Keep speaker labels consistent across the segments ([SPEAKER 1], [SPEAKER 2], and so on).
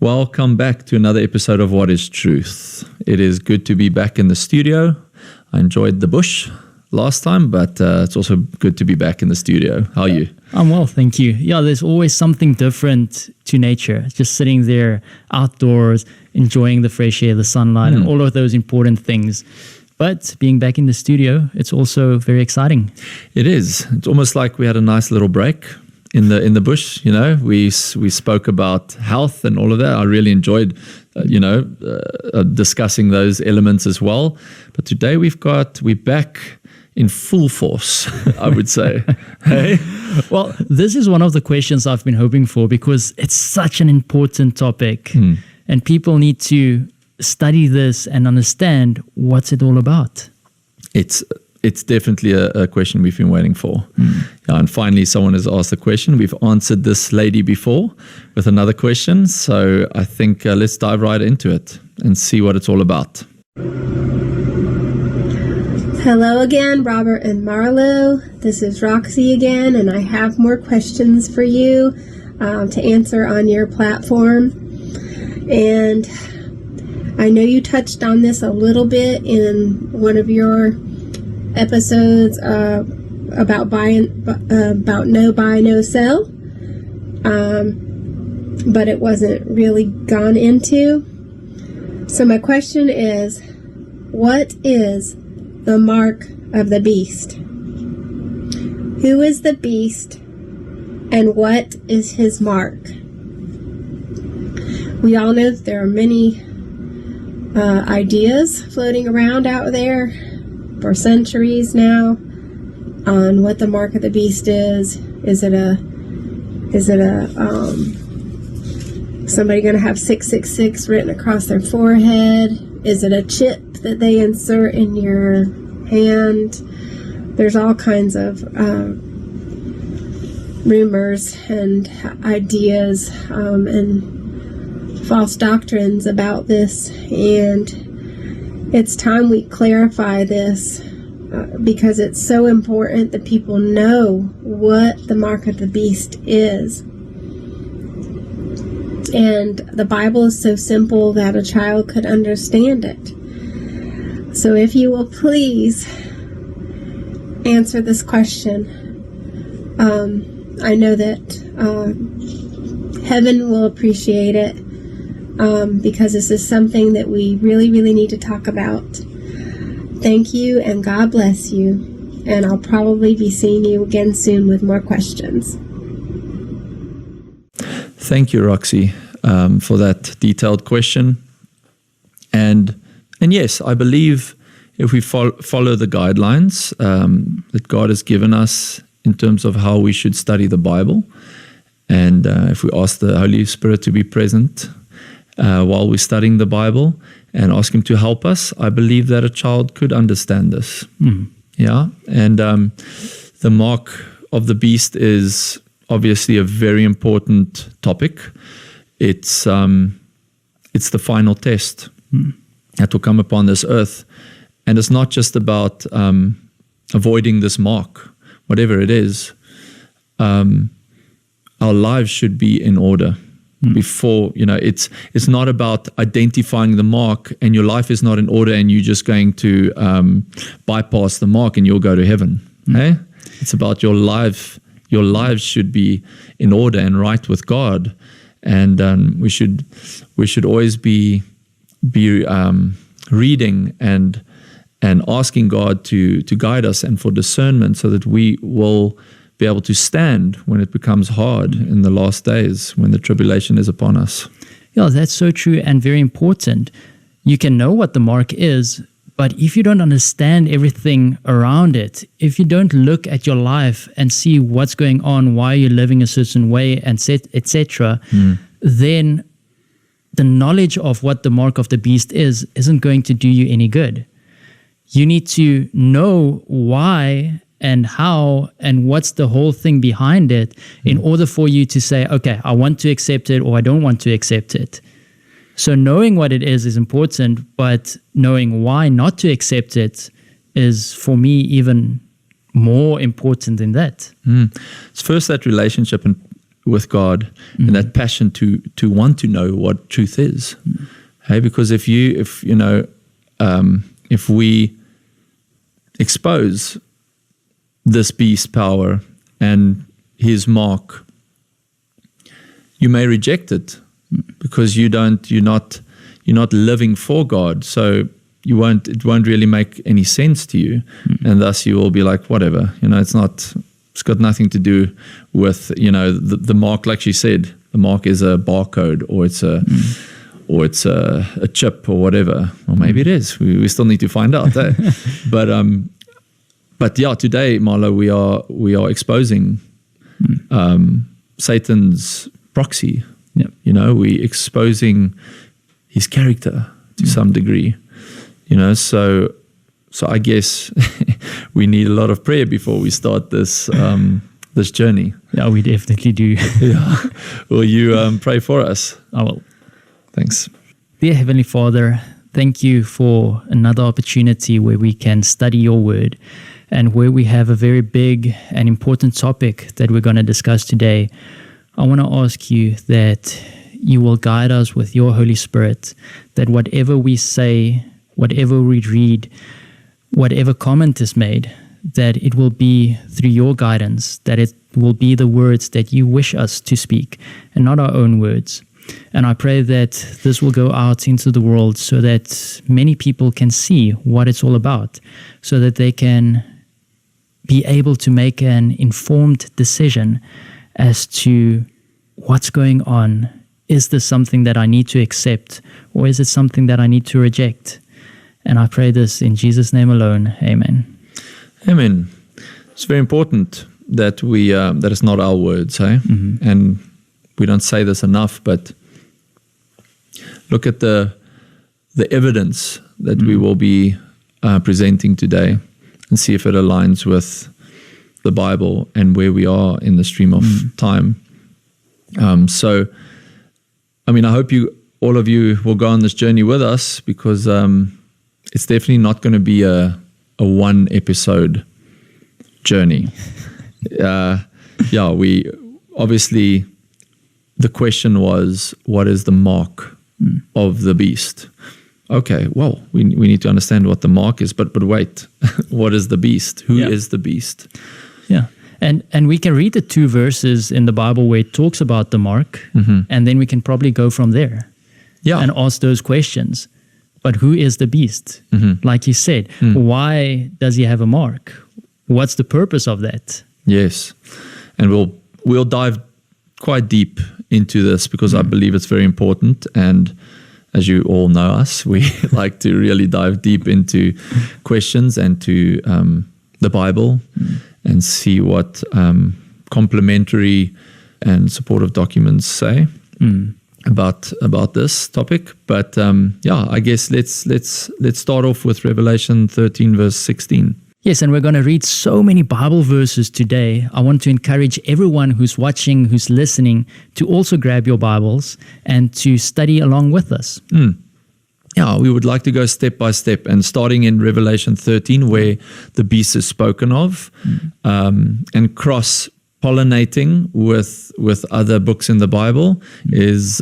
[SPEAKER 1] Welcome back to another episode of What is Truth. It is good to be back in the studio. I enjoyed the bush last time, but it's also good to be back in the studio. How are you?
[SPEAKER 2] I'm well, thank you. Yeah, there's always something different to nature. Just sitting there outdoors, enjoying the fresh air, the sunlight, and all of those important things. But being back in the studio, it's also very exciting.
[SPEAKER 1] It is. It's almost like we had a nice little break in the bush. You know, we spoke about health and all of that. I really enjoyed, discussing those elements as well. But today we're back in full force, I would say. Hey?
[SPEAKER 2] Well, this is one of the questions I've been hoping for because it's such an important topic, and people need to study this and understand what's it all about.
[SPEAKER 1] It's definitely a question we've been waiting for. Yeah, and finally, someone has asked the question. We've answered this lady before with another question. So I think let's dive right into it and see what it's all about.
[SPEAKER 3] Hello again, Robert and Marlo. This is Roxy again, and I have more questions for you to answer on your platform. And I know you touched on this a little bit in one of your episodes about no buy, no sell, but it wasn't really gone into. So my question is, what is the mark of the beast? Who is the beast, and what is his mark? We all know that there are many ideas floating around out there for centuries now on what the mark of the beast is. Is it somebody going to have 666 written across their forehead? Is it a chip that they insert in your hand? There's all kinds of rumors and ideas and false doctrines about this, and it's time we clarify this because it's so important that people know what the mark of the beast is. And the Bible is so simple that a child could understand it. So if you will please answer this question. I know that heaven will appreciate it because this is something that we really, really need to talk about. Thank you, and God bless you. And I'll probably be seeing you again soon with more questions.
[SPEAKER 1] Thank you, Roxy, for that detailed question. And yes, I believe if we follow the guidelines that God has given us in terms of how we should study the Bible, and if we ask the Holy Spirit to be present while we're studying the Bible and ask Him to help us, I believe that a child could understand this. Yeah, and the mark of the beast is obviously a very important topic. It's the final test that will come upon this earth, and it's not just about avoiding this mark, whatever it is. Our lives should be in order before, it's not about identifying the mark and your life is not in order and you're just going to bypass the mark and you'll go to heaven. Hey? It's about your life. Your lives should be in order and right with God, and we should always be reading and asking God to guide us and for discernment, so that we will be able to stand when it becomes hard in the last days, when the tribulation is upon us.
[SPEAKER 2] Yeah, that's so true and very important. You can know what the mark is, but if you don't understand everything around it, if you don't look at your life and see what's going on, why you're living a certain way, and etc., then the knowledge of what the mark of the beast isn't going to do you any good. You need to know why and how and what's the whole thing behind it in order for you to say, okay, I want to accept it or I don't want to accept it. So knowing what it is important, but knowing why not to accept it is, for me, even more important than that.
[SPEAKER 1] It's first that relationship and with God, and that passion to want to know what truth is. Hey, because if we expose this beast power and his mark, you may reject it because you're not living for God. So it won't really make any sense to you, and thus you will be like, whatever, it's got nothing to do with the mark. Like she said, the mark is a barcode, or it's a chip or whatever, or maybe it is. We still need to find out. But yeah, today, Marlo, we are exposing Satan's proxy.
[SPEAKER 2] Yep.
[SPEAKER 1] We exposing his character to some degree. So I guess we need a lot of prayer before we start this this journey.
[SPEAKER 2] Yeah, we definitely do.
[SPEAKER 1] Yeah. Will you pray for us?
[SPEAKER 2] I will.
[SPEAKER 1] Thanks.
[SPEAKER 2] Dear Heavenly Father, thank you for another opportunity where we can study your word and where we have a very big and important topic that we're going to discuss today. I want to ask you that you will guide us with your Holy Spirit, that whatever we say, whatever we read, whatever comment is made, that it will be through your guidance, that it will be the words that you wish us to speak and not our own words. And I pray that this will go out into the world so that many people can see what it's all about, so that they can be able to make an informed decision as to what's going on. Is this something that I need to accept, or is it something that I need to reject? And I pray this in Jesus' name alone. Amen.
[SPEAKER 1] Amen. It's very important that we that it's not our words, hey? Mm-hmm. And we don't say this enough, but look at the evidence that we will be presenting today, and see if it aligns with the Bible and where we are in the stream of time. So, I hope all of you will go on this journey with us, because it's definitely not going to be a one episode journey. We obviously, the question was, what is the mark of the beast? Okay, well, we need to understand what the mark is, but wait, what is the beast? Who is the beast?
[SPEAKER 2] Yeah. And we can read the 2 verses in the Bible where it talks about the mark, and then we can probably go from there and ask those questions. But who is the beast? Like you said, why does he have a mark? What's the purpose of that?
[SPEAKER 1] Yes, and we'll dive quite deep into this, because I believe it's very important. And as you all know us, we like to really dive deep into questions and to the Bible, and see what complementary and supportive documents say about this topic. But I guess let's start off with Revelation 13 verse 16.
[SPEAKER 2] Yes, and we're going to read so many Bible verses today. I want to encourage everyone who's watching, who's listening, to also grab your Bibles and to study along with us.
[SPEAKER 1] Yeah, we would like to go step by step, and starting in Revelation 13, where the beast is spoken of, and cross-pollinating with other books in the Bible is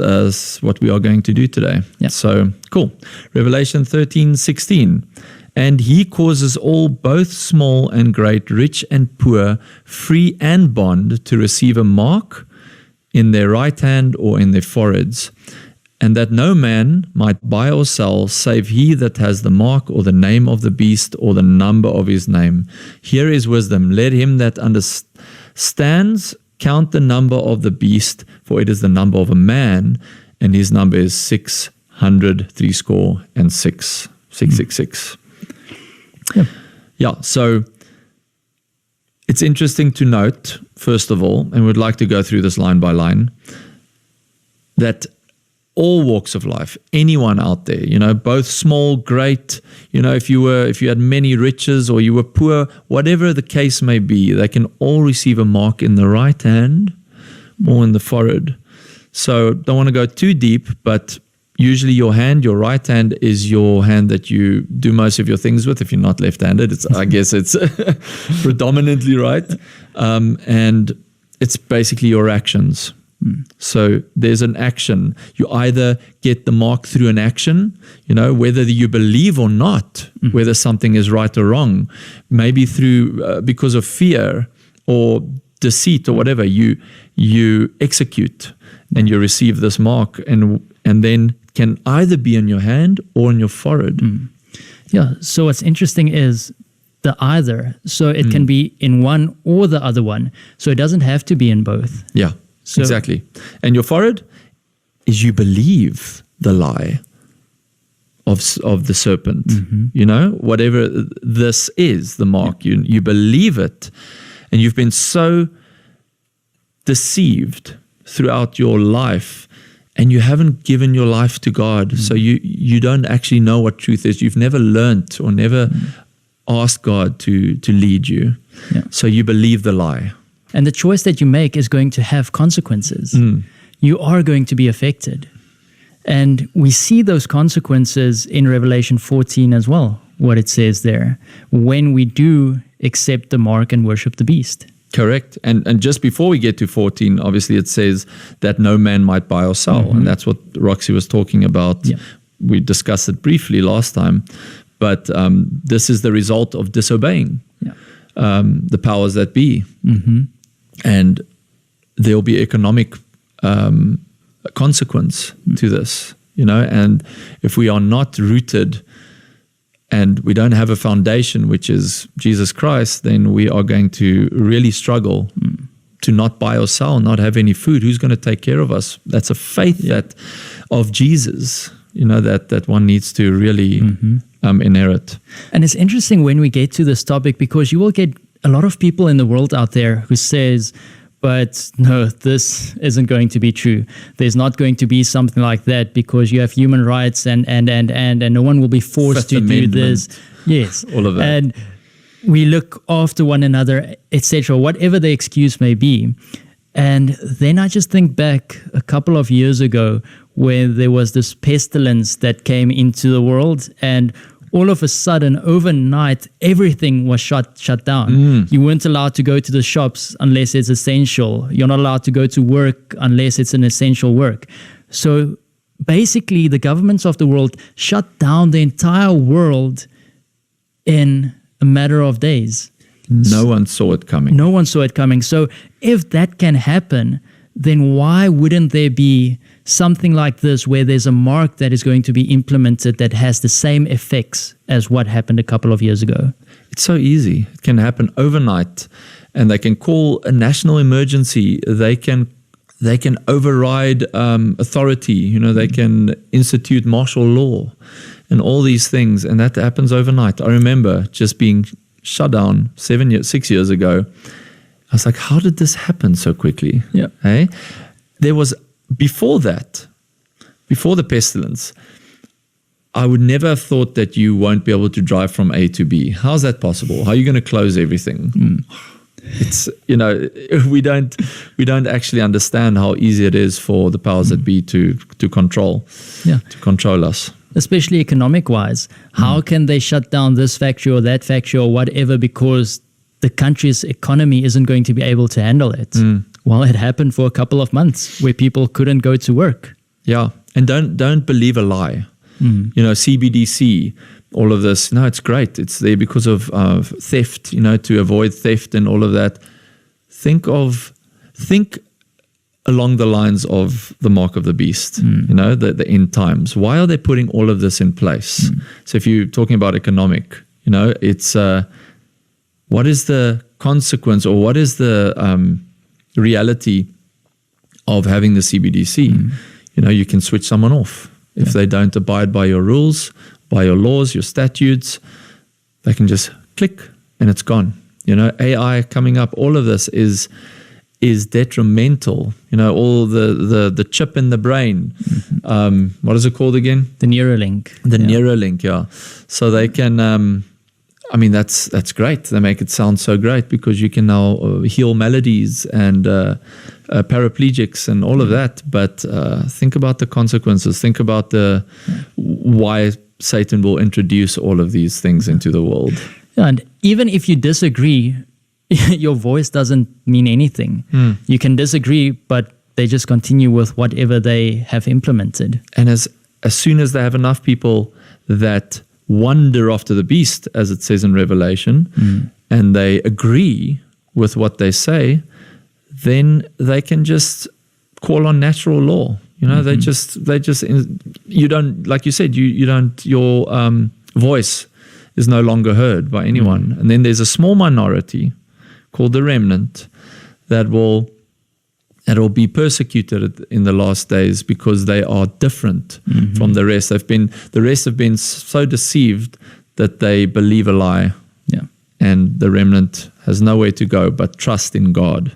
[SPEAKER 1] what we are going to do today.
[SPEAKER 2] Yeah.
[SPEAKER 1] So, cool. Revelation 13:16. And he causes all, both small and great, rich and poor, free and bond, to receive a mark in their right hand or in their foreheads, and that no man might buy or sell save he that has the mark or the name of the beast or the number of his name. Here is wisdom. Let him that understands count the number of the beast, for it is the number of a man, and his number is 666. Yeah, so it's interesting to note, first of all, and we'd like to go through this line by line, that all walks of life, anyone out there, both small, great, if you had many riches or you were poor, whatever the case may be, they can all receive a mark in the right hand or in the forehead. So don't want to go too deep, but usually your right hand is your hand that you do most of your things with. If you're not left-handed, I guess it's predominantly right. And it's basically your actions. So there's an action. You either get the mark through an action, whether you believe or not, whether something is right or wrong, maybe through because of fear or deceit or whatever, you execute and you receive this mark, and then can either be on your hand or on your forehead.
[SPEAKER 2] Yeah. So what's interesting is the either. So it can be in one or the other one. So it doesn't have to be in both.
[SPEAKER 1] Yeah,
[SPEAKER 2] So-
[SPEAKER 1] exactly. And your forehead is you believe the lie of the serpent. Whatever this is, the mark, you believe it, and you've been so deceived throughout your life, and you haven't given your life to God, so you don't actually know what truth is. You've never learnt or never asked God to lead you.
[SPEAKER 2] Yeah.
[SPEAKER 1] So you believe the lie.
[SPEAKER 2] And the choice that you make is going to have consequences. You are going to be affected. And we see those consequences in Revelation 14 as well, what it says there, when we do accept the mark and worship the beast.
[SPEAKER 1] Correct. And just before we get to 14, obviously it says that no man might buy or sell. And that's what Roxy was talking about.
[SPEAKER 2] Yeah.
[SPEAKER 1] We discussed it briefly last time. But this is the result of disobeying the powers that be. And there will be economic consequence to this, and if we are not rooted and we don't have a foundation, which is Jesus Christ, then we are going to really struggle to not buy or sell, not have any food. Who's going to take care of us? That's a faith that of Jesus, that one needs to really inherit.
[SPEAKER 2] And it's interesting when we get to this topic, because you will get a lot of people in the world out there who says, but no, this isn't going to be true. There's not going to be something like that because you have human rights and no one will be forced
[SPEAKER 1] Fifth
[SPEAKER 2] to do
[SPEAKER 1] Amendment.
[SPEAKER 2] this. Yes.
[SPEAKER 1] All of that.
[SPEAKER 2] And we look after one another, etc., whatever the excuse may be. And then I just think back a couple of years ago where there was this pestilence that came into the world, and all of a sudden, overnight, everything was shut down. You weren't allowed to go to the shops unless it's essential. You're not allowed to go to work unless it's an essential work. So basically, the governments of the world shut down the entire world in a matter of days.
[SPEAKER 1] No one saw it coming.
[SPEAKER 2] No one saw it coming. So if that can happen, then why wouldn't there be something like this where there's a mark that is going to be implemented that has the same effects as what happened a couple of years ago?
[SPEAKER 1] It's so easy. It can happen overnight, and they can call a national emergency. They can override authority. They can institute martial law and all these things, and that happens overnight. I remember just being shut down 6 years ago. I was like, how did this happen so quickly?
[SPEAKER 2] Yeah.
[SPEAKER 1] Hey? There was, before that, before the pestilence, I would never have thought that you won't be able to drive from A to B. How's that possible? How are you going to close everything? It's, we don't actually understand how easy it is for the powers that be to control us.
[SPEAKER 2] Especially economic-wise. How can they shut down this factory or that factory or whatever because the country's economy isn't going to be able to handle it? Well, it happened for a couple of months where people couldn't go to work.
[SPEAKER 1] Yeah, and don't believe a lie. CBDC, all of this. No, it's great. It's there because of theft. To avoid theft and all of that. Think along the lines of the mark of the beast. The end times. Why are they putting all of this in place? So if you're talking about economic, it's what is the consequence or what is the reality of having the CBDC? You can switch someone off. If they don't abide by your rules, by your laws, your statutes, they can just click and it's gone. AI coming up, all of this is detrimental. All the chip in the brain. What is it called again?
[SPEAKER 2] The Neuralink.
[SPEAKER 1] Neuralink, yeah. So they can, that's great. They make it sound so great because you can now heal maladies and paraplegics and all of that. But think about the consequences. Think about why Satan will introduce all of these things into the world.
[SPEAKER 2] Yeah, and even if you disagree, your voice doesn't mean anything. You can disagree, but they just continue with whatever they have implemented.
[SPEAKER 1] And as soon as they have enough people that wander after the beast, as it says in Revelation, and they agree with what they say, then they can just call on natural law. You know, they just, you don't, like you said, you don't, your voice is no longer heard by anyone. And then there's a small minority called the remnant that will be persecuted in the last days because they are different from the rest. The rest have been so deceived that they believe a lie.
[SPEAKER 2] Yeah.
[SPEAKER 1] And the remnant has nowhere to go but trust in God.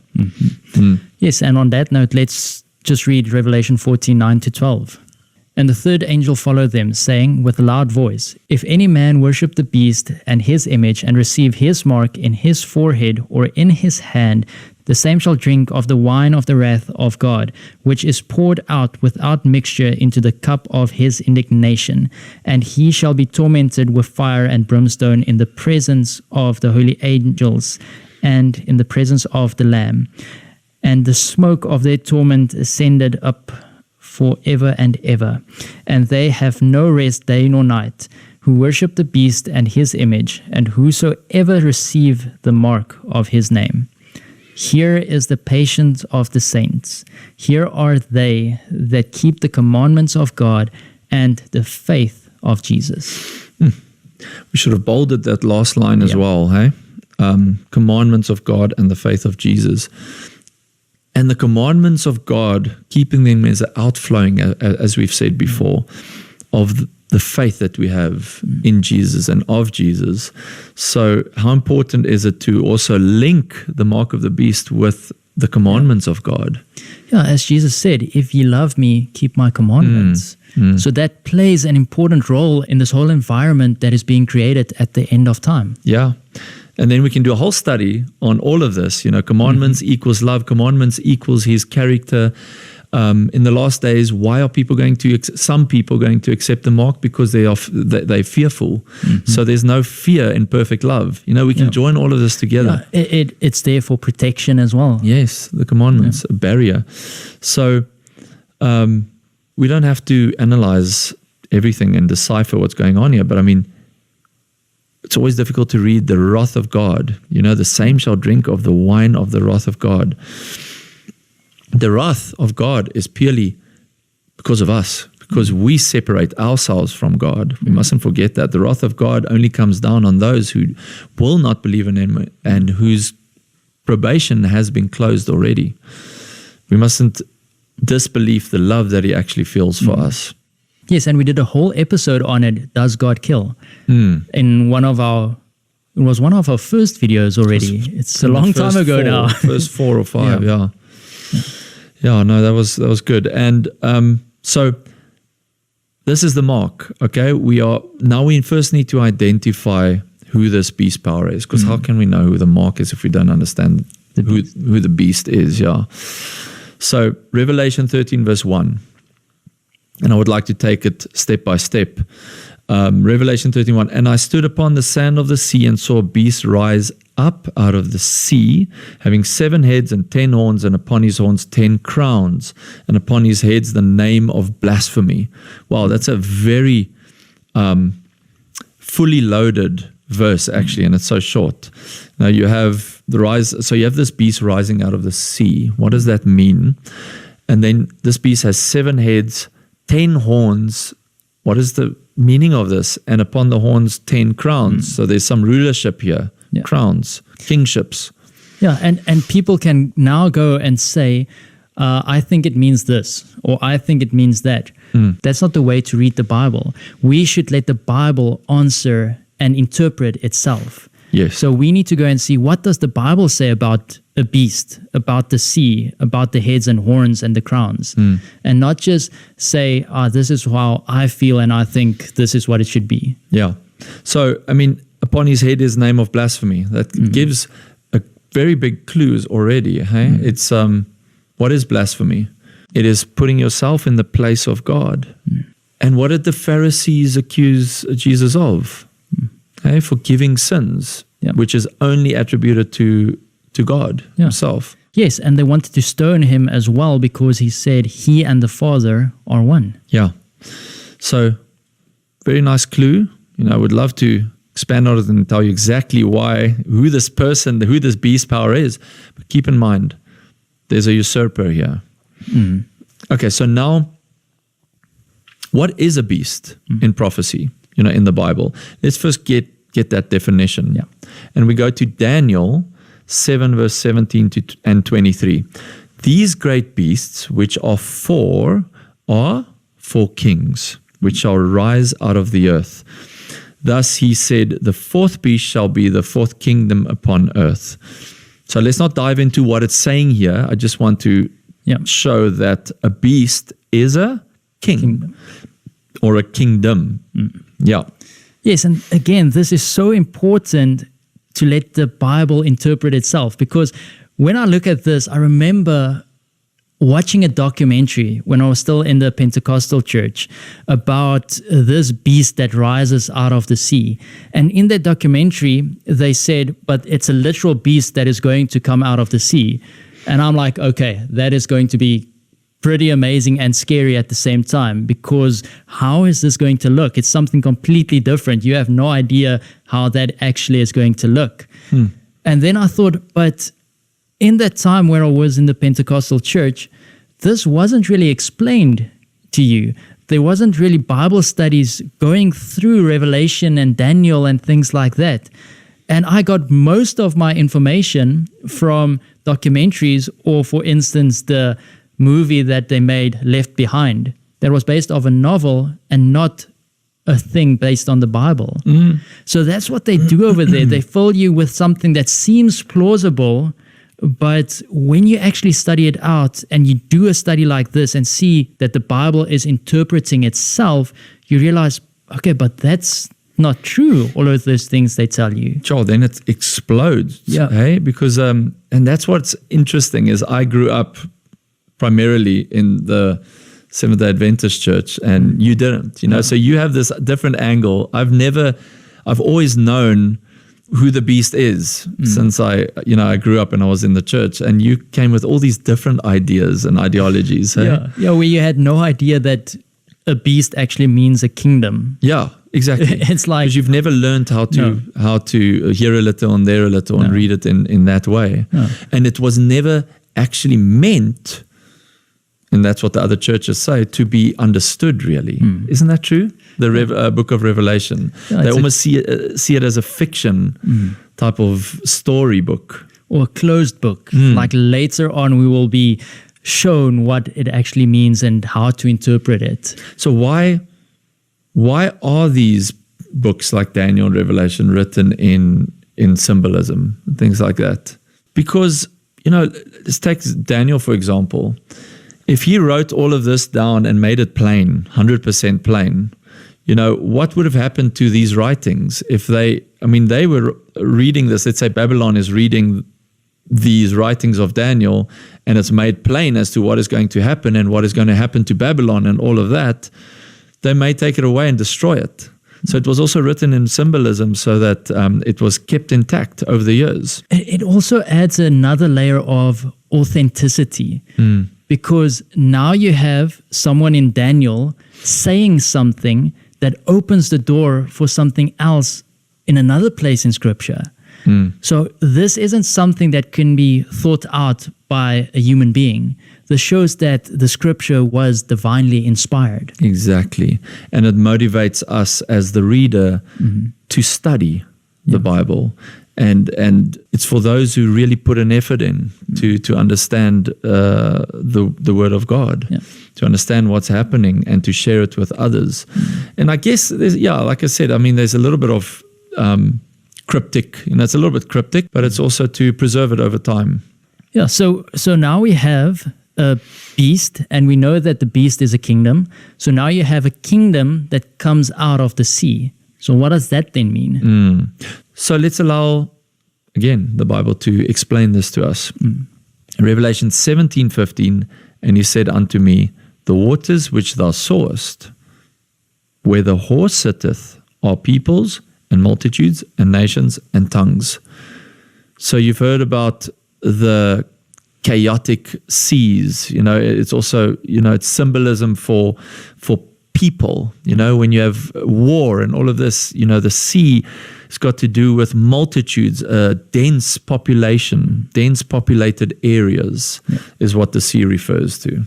[SPEAKER 2] Yes, and on that note, let's just read Revelation 14:9-12. And the third angel followed them, saying with a loud voice, If any man worship the beast and his image, and receive his mark in his forehead or in his hand, the same shall drink of the wine of the wrath of God, which is poured out without mixture into the cup of his indignation. And he shall be tormented with fire and brimstone in the presence of the holy angels and in the presence of the Lamb. And the smoke of their torment ascended up forever and ever. And they have no rest day nor night, who worship the beast and his image, and whosoever receive the mark of his name. Here is the patience of the saints. Here are they that keep the commandments of God and the faith of Jesus.
[SPEAKER 1] We should have bolded that last line as well, hey? Commandments of God and the faith of Jesus. And the commandments of God, keeping them is an outflowing, as we've said before, of the faith that we have in Jesus and of Jesus. So how important is it to also link the mark of the beast with the commandments of God?
[SPEAKER 2] Yeah, as Jesus said, if ye love me, keep my commandments. So that plays an important role in this whole environment that is being created at the end of time.
[SPEAKER 1] Yeah. And then we can do a whole study on all of this. You know, commandments equals love. Commandments equals his character. In the last days, why are some people going to accept the mark? Because they're fearful. So there's no fear in perfect love. You know, we can join all of this together.
[SPEAKER 2] Yeah, it's there for protection as well.
[SPEAKER 1] Yes, the commandments, a barrier. So we don't have to analyze everything and decipher what's going on here. But I mean, it's always difficult to read the wrath of God. You know, the same shall drink of the wine of the wrath of God. The wrath of God is purely because of us, because we separate ourselves from God. We mustn't forget that. The wrath of God only comes down on those who will not believe in him and whose probation has been closed already. We mustn't disbelieve the love that he actually feels for us.
[SPEAKER 2] Yes, and we did a whole episode on it, Does God Kill? In one of our first videos already. It's a long time ago now.
[SPEAKER 1] First 4 or 5, yeah. No, that was good. And so this is the mark, okay? We first need to identify who this beast power is, because how can we know who the mark is if we don't understand who the beast is, So Revelation 13 verse 1. And I would like to take it step by step. Revelation 13:1. And I stood upon the sand of the sea and saw a beast rise up out of the sea, having 7 heads and 10 horns, and upon his horns 10 crowns, and upon his heads the name of blasphemy. Wow, that's a very fully loaded verse, actually, and it's so short. Now you have you have this beast rising out of the sea. What does that mean? And then this beast has 7 heads, 10 horns. What is the meaning of this? And upon the horns 10 crowns. So there's some rulership here. Crowns, kingships.
[SPEAKER 2] Yeah, and people can now go and say, I think it means this, or I think it means that. That's not the way to read the Bible. We should let the Bible answer and interpret itself.
[SPEAKER 1] Yes.
[SPEAKER 2] So we need to go and see, what does the Bible say about a beast, about the sea, about the heads and horns and the crowns, and not just say, this is how I feel and I think this is what it should be.
[SPEAKER 1] Yeah. So, I mean, upon his head is name of blasphemy. That gives a very big clues already. Hey? It's what is blasphemy? It is putting yourself in the place of God. And what did the Pharisees accuse Jesus of? Forgiving sins, which is only attributed to God himself.
[SPEAKER 2] Yes, and they wanted to stone him as well because he said he and the Father are one.
[SPEAKER 1] Yeah. So, very nice clue. I would love to expand on it and tell you exactly who this person, who this beast power is. But keep in mind, there's a usurper here.
[SPEAKER 2] Mm.
[SPEAKER 1] Okay, so now, what is a beast in prophecy, in the Bible? Let's first get that definition.
[SPEAKER 2] Yeah.
[SPEAKER 1] And we go to Daniel 7, verse 17 and 23. These great beasts, which are four kings, which shall rise out of the earth. Thus he said, the fourth beast shall be the fourth kingdom upon earth. So let's not dive into what it's saying here. I just want to show that a beast is a kingdom. Or a kingdom. Yeah.
[SPEAKER 2] Yes, and again, this is so important to let the Bible interpret itself, because when I look at this, I remember watching a documentary when I was still in the Pentecostal church about this beast that rises out of the sea. And in that documentary, they said, but it's a literal beast that is going to come out of the sea. And I'm like, okay, that is going to be pretty amazing and scary at the same time, because how is this going to look? It's something completely different. You have no idea how that actually is going to look. And then I thought, but in that time where I was in the Pentecostal church, this wasn't really explained to you. There wasn't really Bible studies going through Revelation and Daniel and things like that. And I got most of my information from documentaries, or for instance, the movie that they made, Left Behind, that was based off a novel and not a thing based on the Bible. So that's what they do over there. They fill you with something that seems plausible, but when you actually study it out and you do a study like this and see that the Bible is interpreting itself, you realize, okay, but that's not true, all of those things they tell you.
[SPEAKER 1] Sure, then it explodes.
[SPEAKER 2] Yeah.
[SPEAKER 1] Hey? Because, and that's what's interesting is I grew up primarily in the Seventh-day Adventist church, and you didn't, so you have this different angle. I've always known who the beast is since I grew up and I was in the church, and you came with all these different ideas and ideologies. Hey?
[SPEAKER 2] Yeah, where you had no idea that a beast actually means a kingdom.
[SPEAKER 1] Yeah, exactly.
[SPEAKER 2] It's like,
[SPEAKER 1] because you've never learned how to hear a little and there a little and read it in that way.
[SPEAKER 2] No.
[SPEAKER 1] And it was never actually meant, and that's what the other churches say, to be understood, really. Isn't that true? The book of Revelation.
[SPEAKER 2] Yeah,
[SPEAKER 1] they almost see it as a fiction type of story book.
[SPEAKER 2] Or a closed book. Like later on, we will be shown what it actually means and how to interpret it.
[SPEAKER 1] So why are these books like Daniel and Revelation written in symbolism and things like that? Because, let's take Daniel, for example. If he wrote all of this down and made it plain, 100% plain, what would have happened to these writings if they were reading this? Let's say Babylon is reading these writings of Daniel, and it's made plain as to what is going to happen and what is going to happen to Babylon and all of that. They may take it away and destroy it. So it was also written in symbolism so that it was kept intact over the years.
[SPEAKER 2] It also adds another layer of authenticity. Because now you have someone in Daniel saying something that opens the door for something else in another place in Scripture. So this isn't something that can be thought out by a human being. This shows that the Scripture was divinely inspired.
[SPEAKER 1] Exactly. And it motivates us as the reader to study the Bible. And it's for those who really put an effort in to understand the Word of God, to understand what's happening and to share it with others. And I guess, like I said, there's a little bit of cryptic, it's a little bit cryptic, but it's also to preserve it over time.
[SPEAKER 2] Yeah, so now we have a beast, and we know that the beast is a kingdom. So now you have a kingdom that comes out of the sea. So what does that then mean?
[SPEAKER 1] So let's allow, again, the Bible to explain this to us. Revelation 17:15, and he said unto me, the waters which thou sawest, where the horse sitteth, are peoples and multitudes and nations and tongues. So you've heard about the chaotic seas. It's also, it's symbolism for people. When you have war and all of this, the sea has got to do with multitudes, dense population, dense populated areas is what the sea refers to.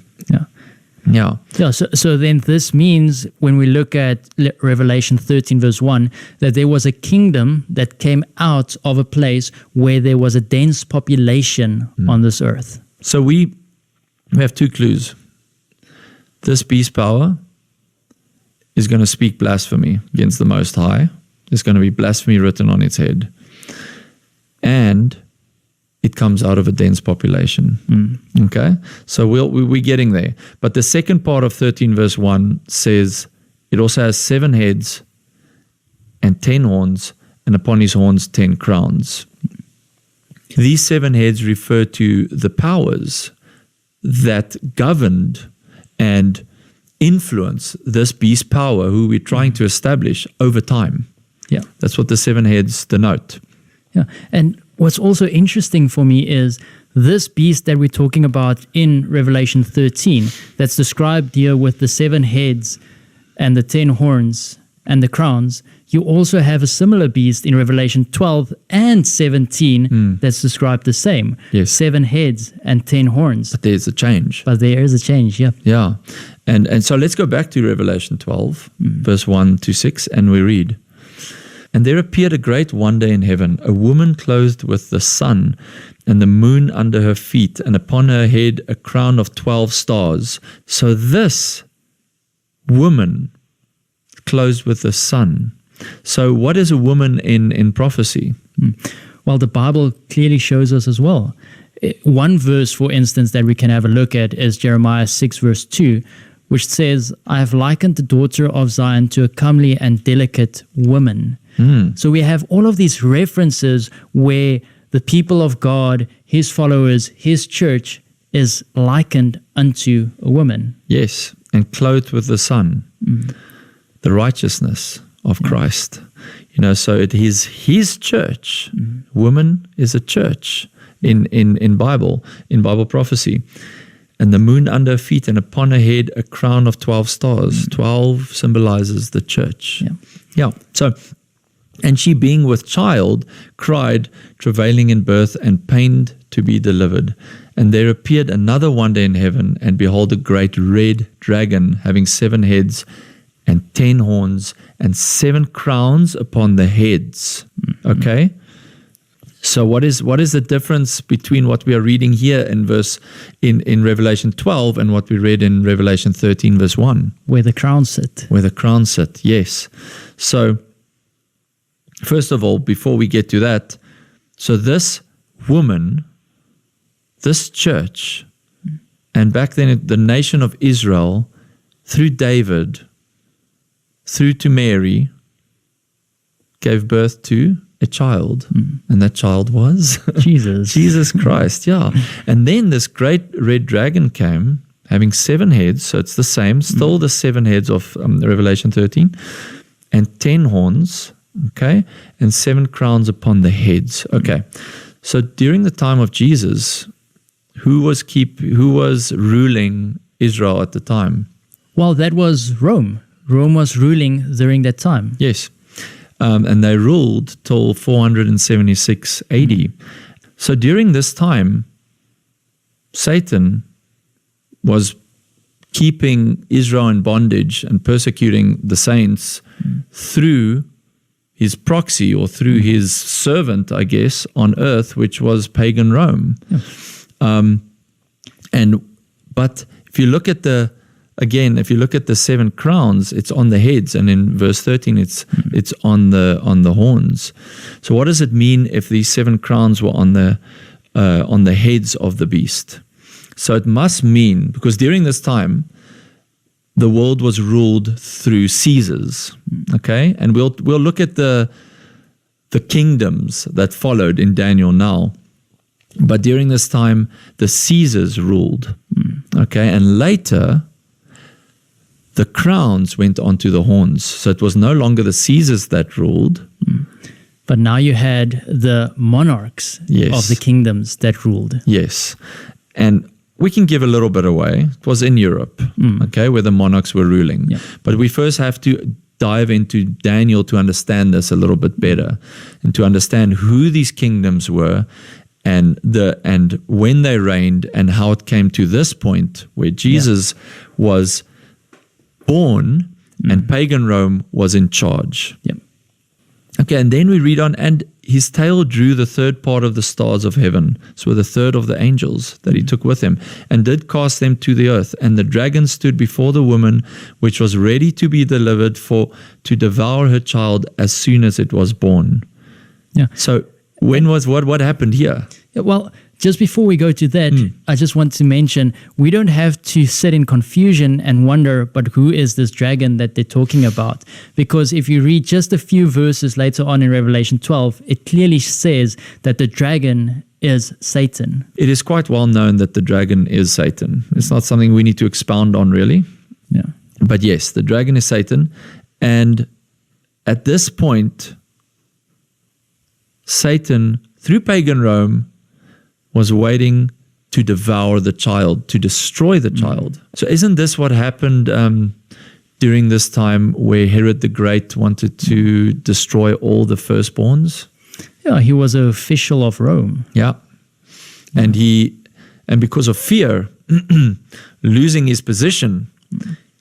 [SPEAKER 1] Yeah.
[SPEAKER 2] So then this means when we look at Revelation 13 verse 1, that there was a kingdom that came out of a place where there was a dense population on this earth.
[SPEAKER 1] So we have two clues. This beast power is going to speak blasphemy against the Most High. There's going to be blasphemy written on its head. And it comes out of a dense population. Okay? So we're getting there. But the second part of 13 verse 1 says, it also has 7 heads and 10 horns, and upon his horns 10 crowns. These 7 heads refer to the powers that governed and influence this beast power who we're trying to establish over time.
[SPEAKER 2] Yeah.
[SPEAKER 1] That's what the 7 heads denote.
[SPEAKER 2] Yeah. And what's also interesting for me is this beast that we're talking about in Revelation 13 that's described here with the 7 heads and the 10 horns and the crowns. You also have a similar beast in Revelation 12 and 17 that's described the same.
[SPEAKER 1] Yes.
[SPEAKER 2] 7 heads and 10 horns.
[SPEAKER 1] But there's a change.
[SPEAKER 2] But there is a change, yeah.
[SPEAKER 1] Yeah. And so let's go back to Revelation 12, verse 1 to 6, and we read. And there appeared a great wonder in heaven, a woman clothed with the sun and the moon under her feet, and upon her head a crown of 12 stars. So this woman clothed with the sun. So what is a woman in prophecy?
[SPEAKER 2] Well, the Bible clearly shows us as well. One verse, for instance, that we can have a look at is Jeremiah 6 verse 2, which says, I have likened the daughter of Zion to a comely and delicate woman. So we have all of these references where the people of God, his followers, his church is likened unto a woman.
[SPEAKER 1] Yes, and clothed with the sun, the righteousness of Christ. So it is his church. Woman is a church in Bible prophecy. And the moon under her feet, and upon her head a crown of 12 stars. 12 symbolizes the church. Yeah. So, and she being with child cried, travailing in birth and pained to be delivered. And there appeared another wonder in heaven, and behold, a great red dragon, having 7 heads and 10 horns, and 7 crowns upon the heads. Okay? So what is the difference between what we are reading here in Revelation 12 and what we read in Revelation 13 verse 1?
[SPEAKER 2] Where the crowns sit.
[SPEAKER 1] Where the crowns sit, yes. So first of all, before we get to that, so this woman, this church, and back then the nation of Israel, through David, through to Mary, gave birth to a child, and that child was Jesus Christ, yeah. And then this great red dragon came, having 7 heads, so it's the same, still the 7 heads of Revelation 13, and 10 horns, okay, and 7 crowns upon the heads. Okay, so during the time of Jesus, who was ruling Israel at the time?
[SPEAKER 2] Well, that was Rome. Rome was ruling during that time.
[SPEAKER 1] Yes. And they ruled till 476 AD. So during this time, Satan was keeping Israel in bondage and persecuting the saints through his proxy or through his servant, I guess, on earth, which was pagan Rome. Yeah. But if you look at the 7 crowns, it's on the heads, and in verse 13, it's on the horns. So what does it mean if these 7 crowns were on the heads of the beast? So it must mean, because during this time, the world was ruled through Caesars. Okay, and we'll look at the kingdoms that followed in Daniel now. But during this time, the Caesars ruled. Okay, and later, the crowns went onto the horns. So it was no longer the Caesars that ruled.
[SPEAKER 2] But now you had the monarchs of the kingdoms that ruled.
[SPEAKER 1] Yes. And we can give a little bit away. It was in Europe, okay, where the monarchs were ruling.
[SPEAKER 2] Yeah.
[SPEAKER 1] But we first have to dive into Daniel to understand this a little bit better and to understand who these kingdoms were and when they reigned and how it came to this point where Jesus was born and pagan Rome was in charge.
[SPEAKER 2] Yep.
[SPEAKER 1] Okay, and then we read on, and his tail drew the third part of the stars of heaven, so the third of the angels that he took with him, and did cast them to the earth. And the dragon stood before the woman, which was ready to be delivered to devour her child as soon as it was born.
[SPEAKER 2] Yeah.
[SPEAKER 1] So what happened here?
[SPEAKER 2] Yeah, well, just before we go to that, I just want to mention we don't have to sit in confusion and wonder, but who is this dragon that they're talking about? Because if you read just a few verses later on in Revelation 12, it clearly says that the dragon is Satan.
[SPEAKER 1] It is quite well known that the dragon is Satan. It's not something we need to expound on, really.
[SPEAKER 2] Yeah.
[SPEAKER 1] But yes, the dragon is Satan. And at this point, Satan, through pagan Rome, was waiting to devour the child, to destroy the child. So isn't this what happened during this time where Herod the Great wanted to destroy all the firstborns?
[SPEAKER 2] Yeah, he was an official of Rome.
[SPEAKER 1] Yeah. And because of fear, losing his position,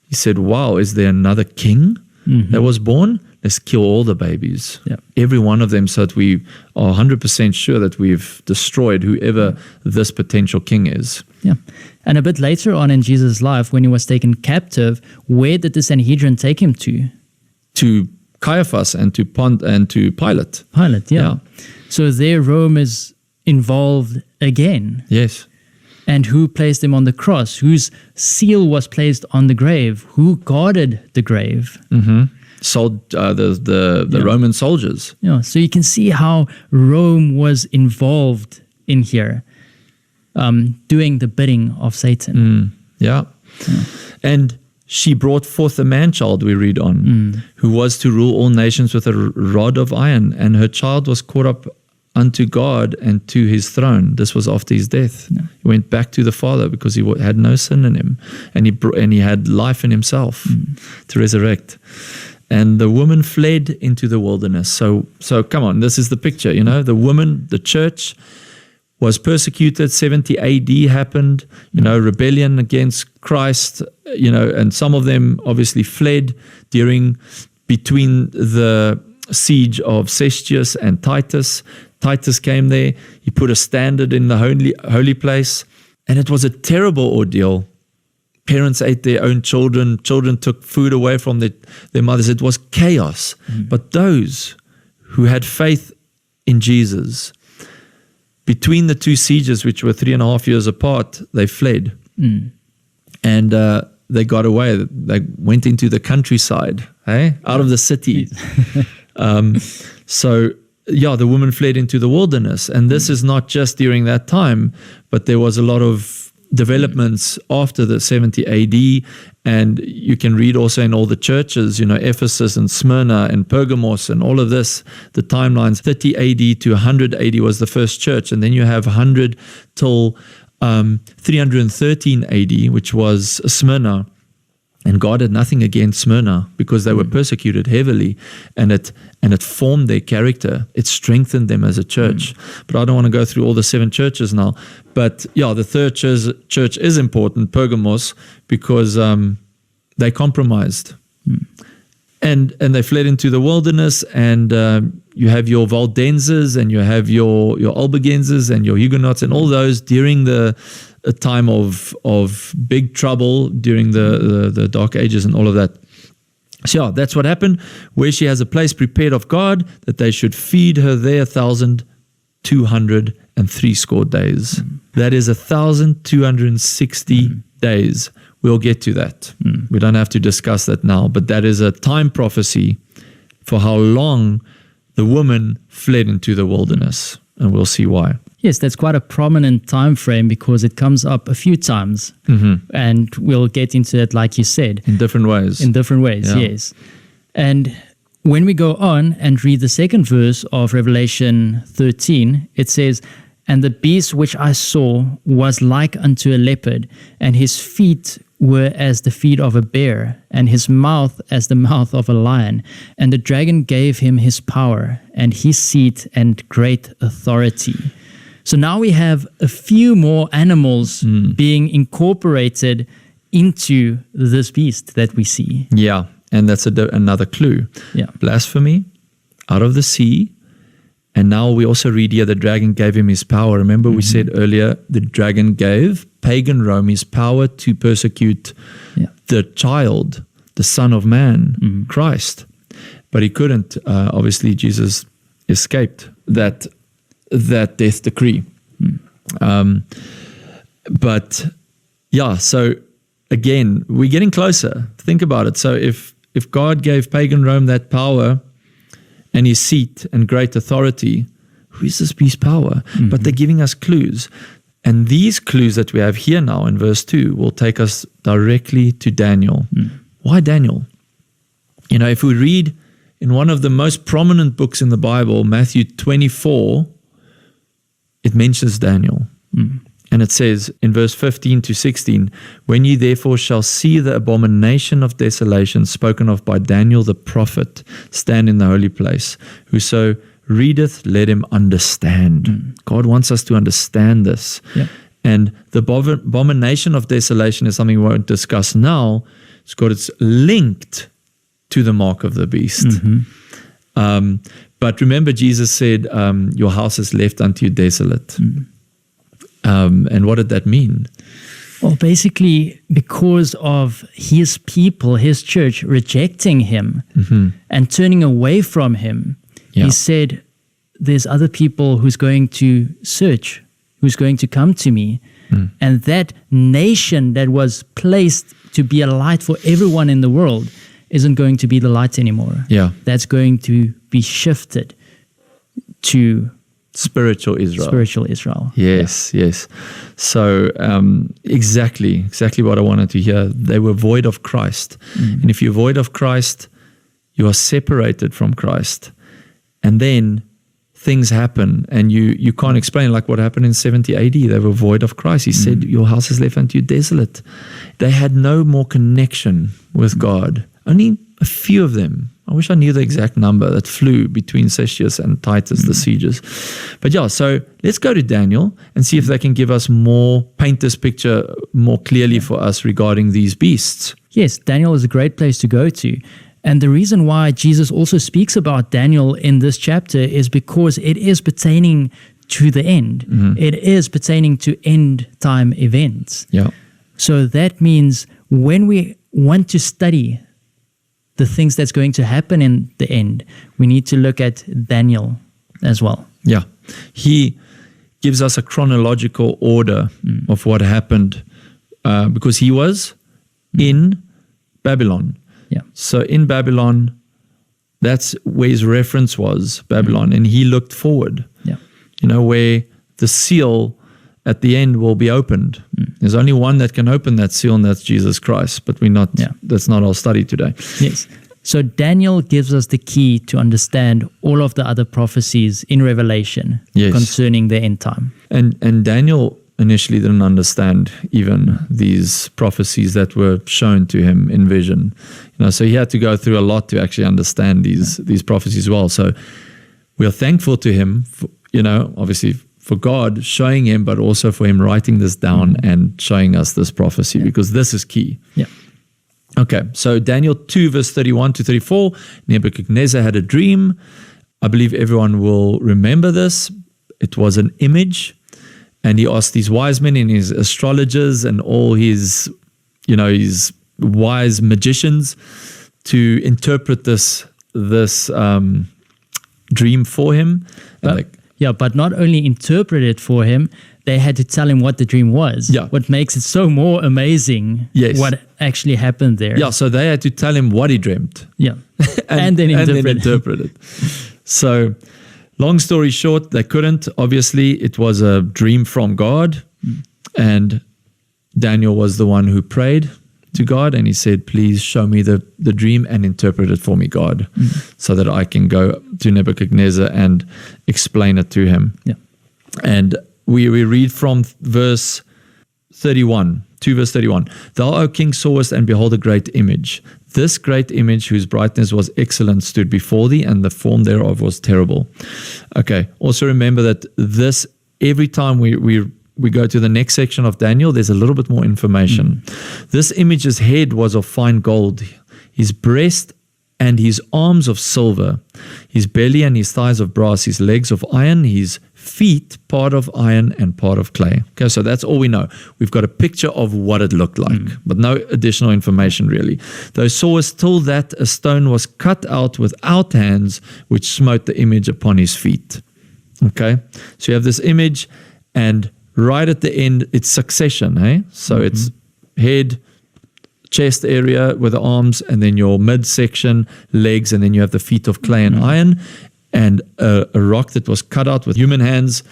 [SPEAKER 1] he said, wow, is there another king that was born? Let's kill all the babies, every one of them, so that we are 100% sure that we've destroyed whoever this potential king is.
[SPEAKER 2] Yeah. And a bit later on in Jesus' life, when he was taken captive, where did the Sanhedrin take him to?
[SPEAKER 1] To Caiaphas and to Pilate.
[SPEAKER 2] Pilate, yeah. So there Rome is involved again.
[SPEAKER 1] Yes.
[SPEAKER 2] And who placed him on the cross? Whose seal was placed on the grave? Who guarded the grave?
[SPEAKER 1] The Roman soldiers.
[SPEAKER 2] Yeah, so you can see how Rome was involved in here, doing the bidding of Satan.
[SPEAKER 1] And she brought forth a man-child, we read on, who was to rule all nations with a rod of iron, and her child was caught up unto God and to his throne. This was after his death. He went back to the Father because he had no sin in him, and he had life in himself to resurrect. And the woman fled into the wilderness. So come on, this is the picture, the woman, the church was persecuted. 70 AD happened, rebellion against Christ, and some of them obviously fled between the siege of Cestius and Titus. Titus came there. He put a standard in the holy place, and it was a terrible ordeal. Parents ate their own children. Children took food away from their mothers. It was chaos. But those who had faith in Jesus, between the two sieges, which were 3.5 years apart, they fled. And they got away. They went into the countryside, out of the city. The woman fled into the wilderness. And this is not just during that time, but there was a lot of developments after the 70 AD, and you can read also in all the churches, Ephesus and Smyrna and Pergamos and all of this, the timelines, 30 AD to 100 AD was the first church, and then you have 100 till 313 AD, which was Smyrna. And God had nothing against Smyrna because they were persecuted heavily, and it formed their character. It strengthened them as a church. But I don't want to go through all the 7 churches now. But the third church is important, Pergamos, because they compromised. And they fled into the wilderness, and you have your Valdenses, and you have your Albigenses, and your Huguenots, and all those during a time of big trouble during the Dark Ages and all of that. So that's what happened, where she has a place prepared of God, that they should feed her there 1,260 days. That is 1,260 days. We'll get to that. We don't have to discuss that now, but that is a time prophecy for how long the woman fled into the wilderness, and we'll see why.
[SPEAKER 2] Yes, that's quite a prominent time frame because it comes up a few times, and we'll get into it, like you said.
[SPEAKER 1] In different ways.
[SPEAKER 2] Yes. And when we go on and read the second verse of Revelation 13, it says, And the beast which I saw was like unto a leopard, and his feet were as the feet of a bear, and his mouth as the mouth of a lion. And the dragon gave him his power, and his seat, and great authority. So now we have a few more animals being incorporated into this beast that we see.
[SPEAKER 1] Yeah, and that's another clue.
[SPEAKER 2] Yeah.
[SPEAKER 1] Blasphemy, out of the sea. And now we also read here the dragon gave him his power. Remember we said earlier the dragon gave pagan Rome his power to persecute the child, the Son of Man, Christ. But he couldn't. Obviously, Jesus escaped that death decree. But yeah, so again, we're getting closer. Think about it. So if God gave pagan Rome that power and his seat and great authority, who is this beast power? But they're giving us clues. And these clues that we have here now in verse 2 will take us directly to Daniel. Why Daniel? You know, if we read in one of the most prominent books in the Bible, Matthew 24, it mentions Daniel. And it says in verse 15 to 16, when ye therefore shall see the abomination of desolation spoken of by Daniel the prophet stand in the holy place, whoso readeth, let him understand. God wants us to understand this.
[SPEAKER 2] Yeah.
[SPEAKER 1] And the abomination of desolation is something we won't discuss now. It's linked to the mark of the beast. But remember, Jesus said, your house is left unto you desolate. And what did that mean?
[SPEAKER 2] Well, basically, because of his people, his church, rejecting him and turning away from him, he said, there's other people who's going to search, who's going to come to me. And that nation that was placed to be a light for everyone in the world isn't going to be the light anymore.
[SPEAKER 1] Yeah.
[SPEAKER 2] That's going to be shifted to
[SPEAKER 1] spiritual Israel.
[SPEAKER 2] Spiritual Israel.
[SPEAKER 1] Yes, yes. So exactly what I wanted to hear. They were void of Christ. And if you're void of Christ, you are separated from Christ. And then things happen and you can't explain, like what happened in 70 AD. They were void of Christ. He said, your house is left unto you desolate. They had no more connection with God. Only a few of them. I wish I knew the exact number that flew between Cestius and Titus, the sieges. But yeah, so let's go to Daniel and see if they can give us paint this picture more clearly for us regarding these beasts.
[SPEAKER 2] Yes, Daniel is a great place to go to. And the reason why Jesus also speaks about Daniel in this chapter is because it is pertaining to the end. It is pertaining to end time events.
[SPEAKER 1] Yeah.
[SPEAKER 2] So that means when we want to study the things that's going to happen in the end, we need to look at Daniel as well.
[SPEAKER 1] Yeah. He gives us a chronological order of what happened because he was in Babylon.
[SPEAKER 2] Yeah.
[SPEAKER 1] So in Babylon, that's where his reference was, Babylon, and he looked forward.
[SPEAKER 2] Yeah.
[SPEAKER 1] You know, where the seal at the end will be opened. There's only one that can open that seal, and that's Jesus Christ. But that's not our study today.
[SPEAKER 2] Yes. So Daniel gives us the key to understand all of the other prophecies in Revelation concerning the end time.
[SPEAKER 1] And Daniel initially didn't understand even these prophecies that were shown to him in vision. You know, so he had to go through a lot to actually understand these prophecies well. So we are thankful to him, obviously for God showing him, but also for him writing this down and showing us this prophecy, because this is key.
[SPEAKER 2] Yeah.
[SPEAKER 1] Okay, so Daniel 2 verse 31 to 34, Nebuchadnezzar had a dream. I believe everyone will remember this. It was an image, and he asked these wise men and his astrologers and all his wise magicians to interpret this dream for him.
[SPEAKER 2] But not only interpret it for him, they had to tell him what the dream was.
[SPEAKER 1] Yeah.
[SPEAKER 2] What makes it so more amazing what actually happened there.
[SPEAKER 1] Yeah, so they had to tell him what he dreamt.
[SPEAKER 2] Yeah. and then
[SPEAKER 1] interpret it. So long story short, they couldn't. Obviously, it was a dream from God. And Daniel was the one who prayed to God, and he said, please show me the dream and interpret it for me, God, so that I can go to Nebuchadnezzar and explain it to him.
[SPEAKER 2] Yeah.
[SPEAKER 1] And we read from verse 31, 2 verse 31. Thou, O king, sawest, and behold, a great image. This great image, whose brightness was excellent, stood before thee, and the form thereof was terrible. Okay, also remember that this, every time we go to the next section of Daniel, there's a little bit more information. This image's head was of fine gold, his breast and his arms of silver, his belly and his thighs of brass, his legs of iron, his feet part of iron and part of clay. Okay, so that's all we know. We've got a picture of what it looked like, but no additional information really. Thou sawest till that a stone was cut out without hands, which smote the image upon his feet. Okay, so you have this image, and right at the end, it's succession, hey? So it's head, chest area with the arms, and then your midsection, legs, and then you have the feet of clay and iron, and a rock that was cut out with human hands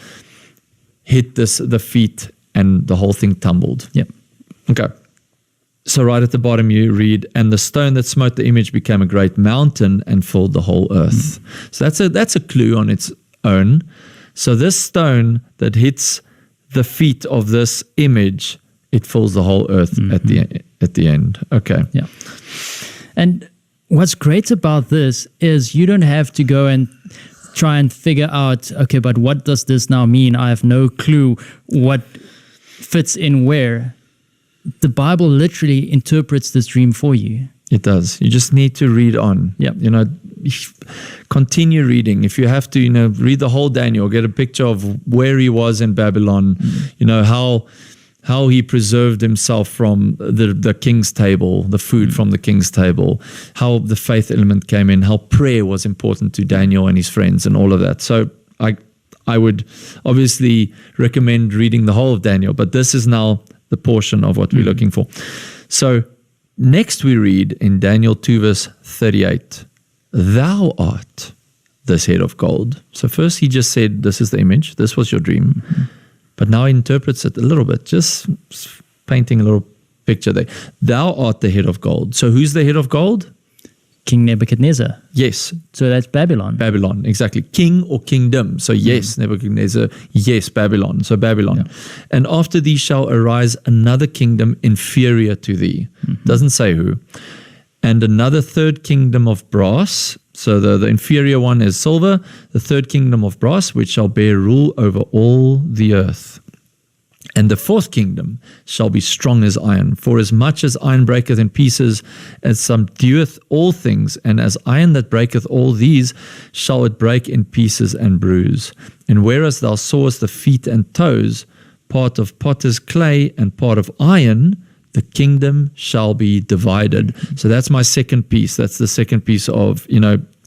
[SPEAKER 1] hit the feet, and the whole thing tumbled.
[SPEAKER 2] Yep.
[SPEAKER 1] Okay. So right at the bottom you read, and the stone that smote the image became a great mountain and filled the whole earth. So that's a clue on its own. So this stone that hits the feet of this image, it fills the whole earth at the end. Okay.
[SPEAKER 2] Yeah. And what's great about this is you don't have to go and try and figure out, okay, but what does this now mean? I have no clue what fits in where. The Bible literally interprets this dream for you.
[SPEAKER 1] It does. You just need to read on.
[SPEAKER 2] Yep.
[SPEAKER 1] Continue reading. If you have to, read the whole Daniel, get a picture of where he was in Babylon, how he preserved himself from the king's table, the food from the king's table, how the faith element came in, how prayer was important to Daniel and his friends and all of that. So I would obviously recommend reading the whole of Daniel, but this is now the portion of what we're looking for. So next we read in Daniel 2 verse 38, thou art this head of gold. So first he just said, this is the image, this was your dream. But now he interprets it a little bit, just painting a little picture there. Thou art the head of gold. So who's the head of gold?
[SPEAKER 2] King Nebuchadnezzar.
[SPEAKER 1] Yes.
[SPEAKER 2] So that's Babylon.
[SPEAKER 1] Babylon, exactly. King or kingdom. So yes, Nebuchadnezzar. Yes, Babylon. So Babylon. Yeah. And after thee shall arise another kingdom inferior to thee. Doesn't say who. And another third kingdom of brass. So the inferior one is silver. The third kingdom of brass, which shall bear rule over all the earth. And the fourth kingdom shall be strong as iron, for as much as iron breaketh in pieces, as subdueth all things, and as iron that breaketh all these, shall it break in pieces and bruise. And whereas thou sawest the feet and toes, part of potter's clay and part of iron, the kingdom shall be divided. So that's my second piece. That's the second piece of,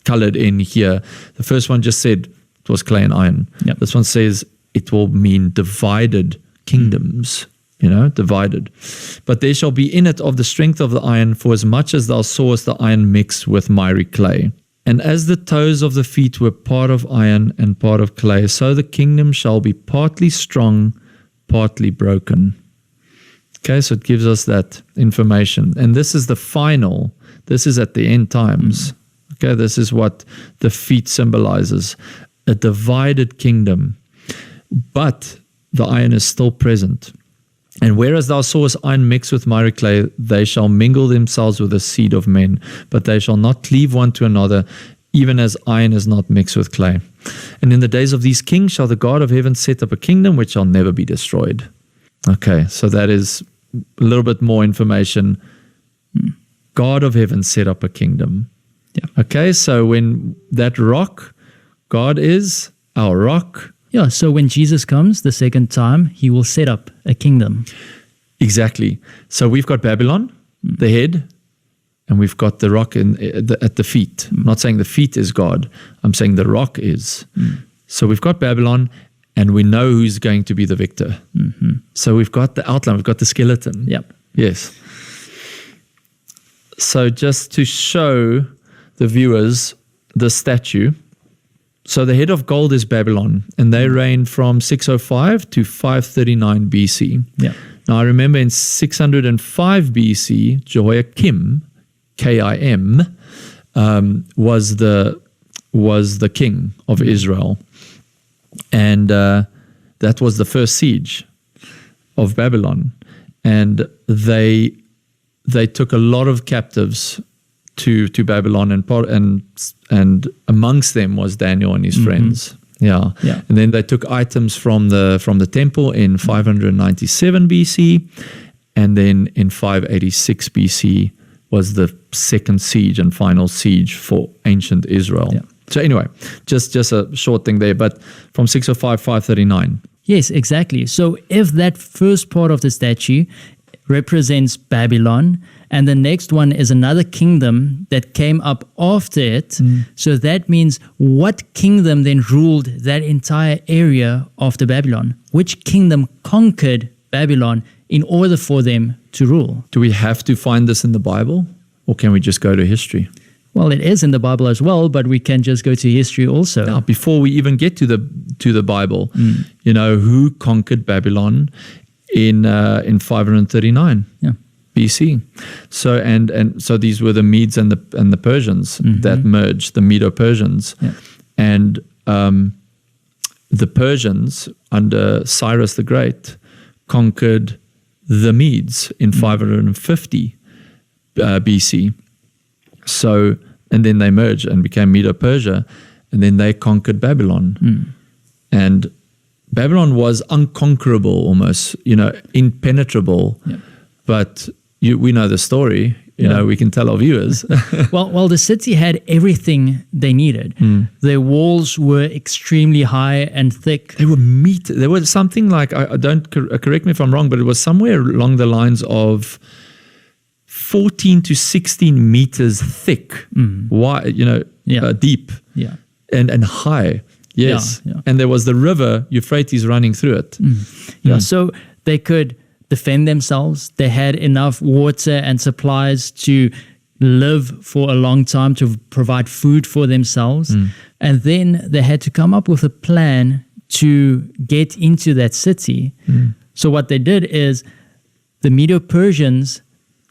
[SPEAKER 1] colored in here. The first one just said it was clay and iron.
[SPEAKER 2] Yep.
[SPEAKER 1] This one says it will mean divided kingdoms, divided. But there shall be in it of the strength of the iron, for as much as thou sawest the iron mixed with miry clay. And as the toes of the feet were part of iron and part of clay, so the kingdom shall be partly strong, partly broken. Okay, so it gives us that information. And this is the final, this is at the end times. Okay, this is what the feet symbolizes, a divided kingdom. But the iron is still present. And whereas thou sawest iron mixed with miry clay, they shall mingle themselves with the seed of men, but they shall not cleave one to another, even as iron is not mixed with clay. And in the days of these kings shall the God of heaven set up a kingdom which shall never be destroyed. Okay, so that is a little bit more information. God of heaven set up a kingdom.
[SPEAKER 2] Yeah.
[SPEAKER 1] Okay, so when that rock, God is our rock.
[SPEAKER 2] Yeah, so when Jesus comes the second time, he will set up a kingdom.
[SPEAKER 1] Exactly. So we've got Babylon, the head, and we've got the rock at the feet. I'm not saying the feet is God. I'm saying the rock is. So we've got Babylon, and we know who's going to be the victor. So we've got the outline. We've got the skeleton.
[SPEAKER 2] Yep.
[SPEAKER 1] Yes. So just to show the viewers the statue. So the head of gold is Babylon, and they reigned from 605 to 539 BC.
[SPEAKER 2] Yeah.
[SPEAKER 1] Now I remember in 605 BC, Jehoiakim, K-I-M, was the king of Israel, and that was the first siege of Babylon, and they took a lot of captives to Babylon, and amongst them was Daniel and his friends. Yeah. And then they took items from the temple in 597 BC, and then in 586 BC was the second siege and final siege for ancient Israel. Yeah. So anyway, just a short thing there, but from 605, 539.
[SPEAKER 2] Yes, exactly. So if that first part of the statue represents Babylon, and the next one is another kingdom that came up after it, so that means what kingdom then ruled that entire area after Babylon? Which kingdom conquered Babylon in order for them to rule?
[SPEAKER 1] Do we have to find this in the Bible, or can we just go to history?
[SPEAKER 2] Well, it is in the Bible as well, but we can just go to history also.
[SPEAKER 1] Now, before we even get to the Bible, who conquered Babylon in 539 BC? So and so these were the Medes and the Persians that merged, the Medo-Persians, and the Persians under Cyrus the Great conquered the Medes in 550 BC. So, and then they merged and became Medo-Persia, and then they conquered Babylon. And Babylon was unconquerable almost, impenetrable. But we know the story, we can tell our viewers.
[SPEAKER 2] Well, the city had everything they needed. Their walls were extremely high and thick.
[SPEAKER 1] They were something like, I don't, correct me if I'm wrong, but it was somewhere along the lines of 14 to 16 meters thick, wide, deep, and high. Yes. And there was the river Euphrates running through it.
[SPEAKER 2] So they could defend themselves. They had enough water and supplies to live for a long time, to provide food for themselves. And then they had to come up with a plan to get into that city. So what they did is the Medo-Persians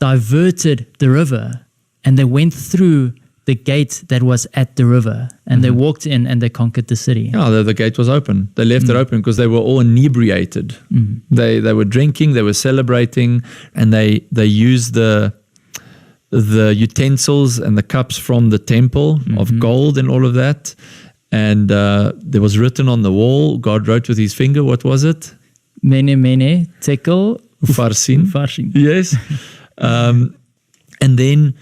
[SPEAKER 2] diverted the river, and they went through the gate that was at the river, and they walked in and they conquered the city.
[SPEAKER 1] Yeah, the gate was open. They left it open because they were all inebriated. They were drinking, they were celebrating, and they used the utensils and the cups from the temple of gold and all of that. And there was written on the wall, God wrote with his finger, what was it?
[SPEAKER 2] Mene, mene, tekel,
[SPEAKER 1] Upharsin.
[SPEAKER 2] Upharsin.
[SPEAKER 1] Yes. And then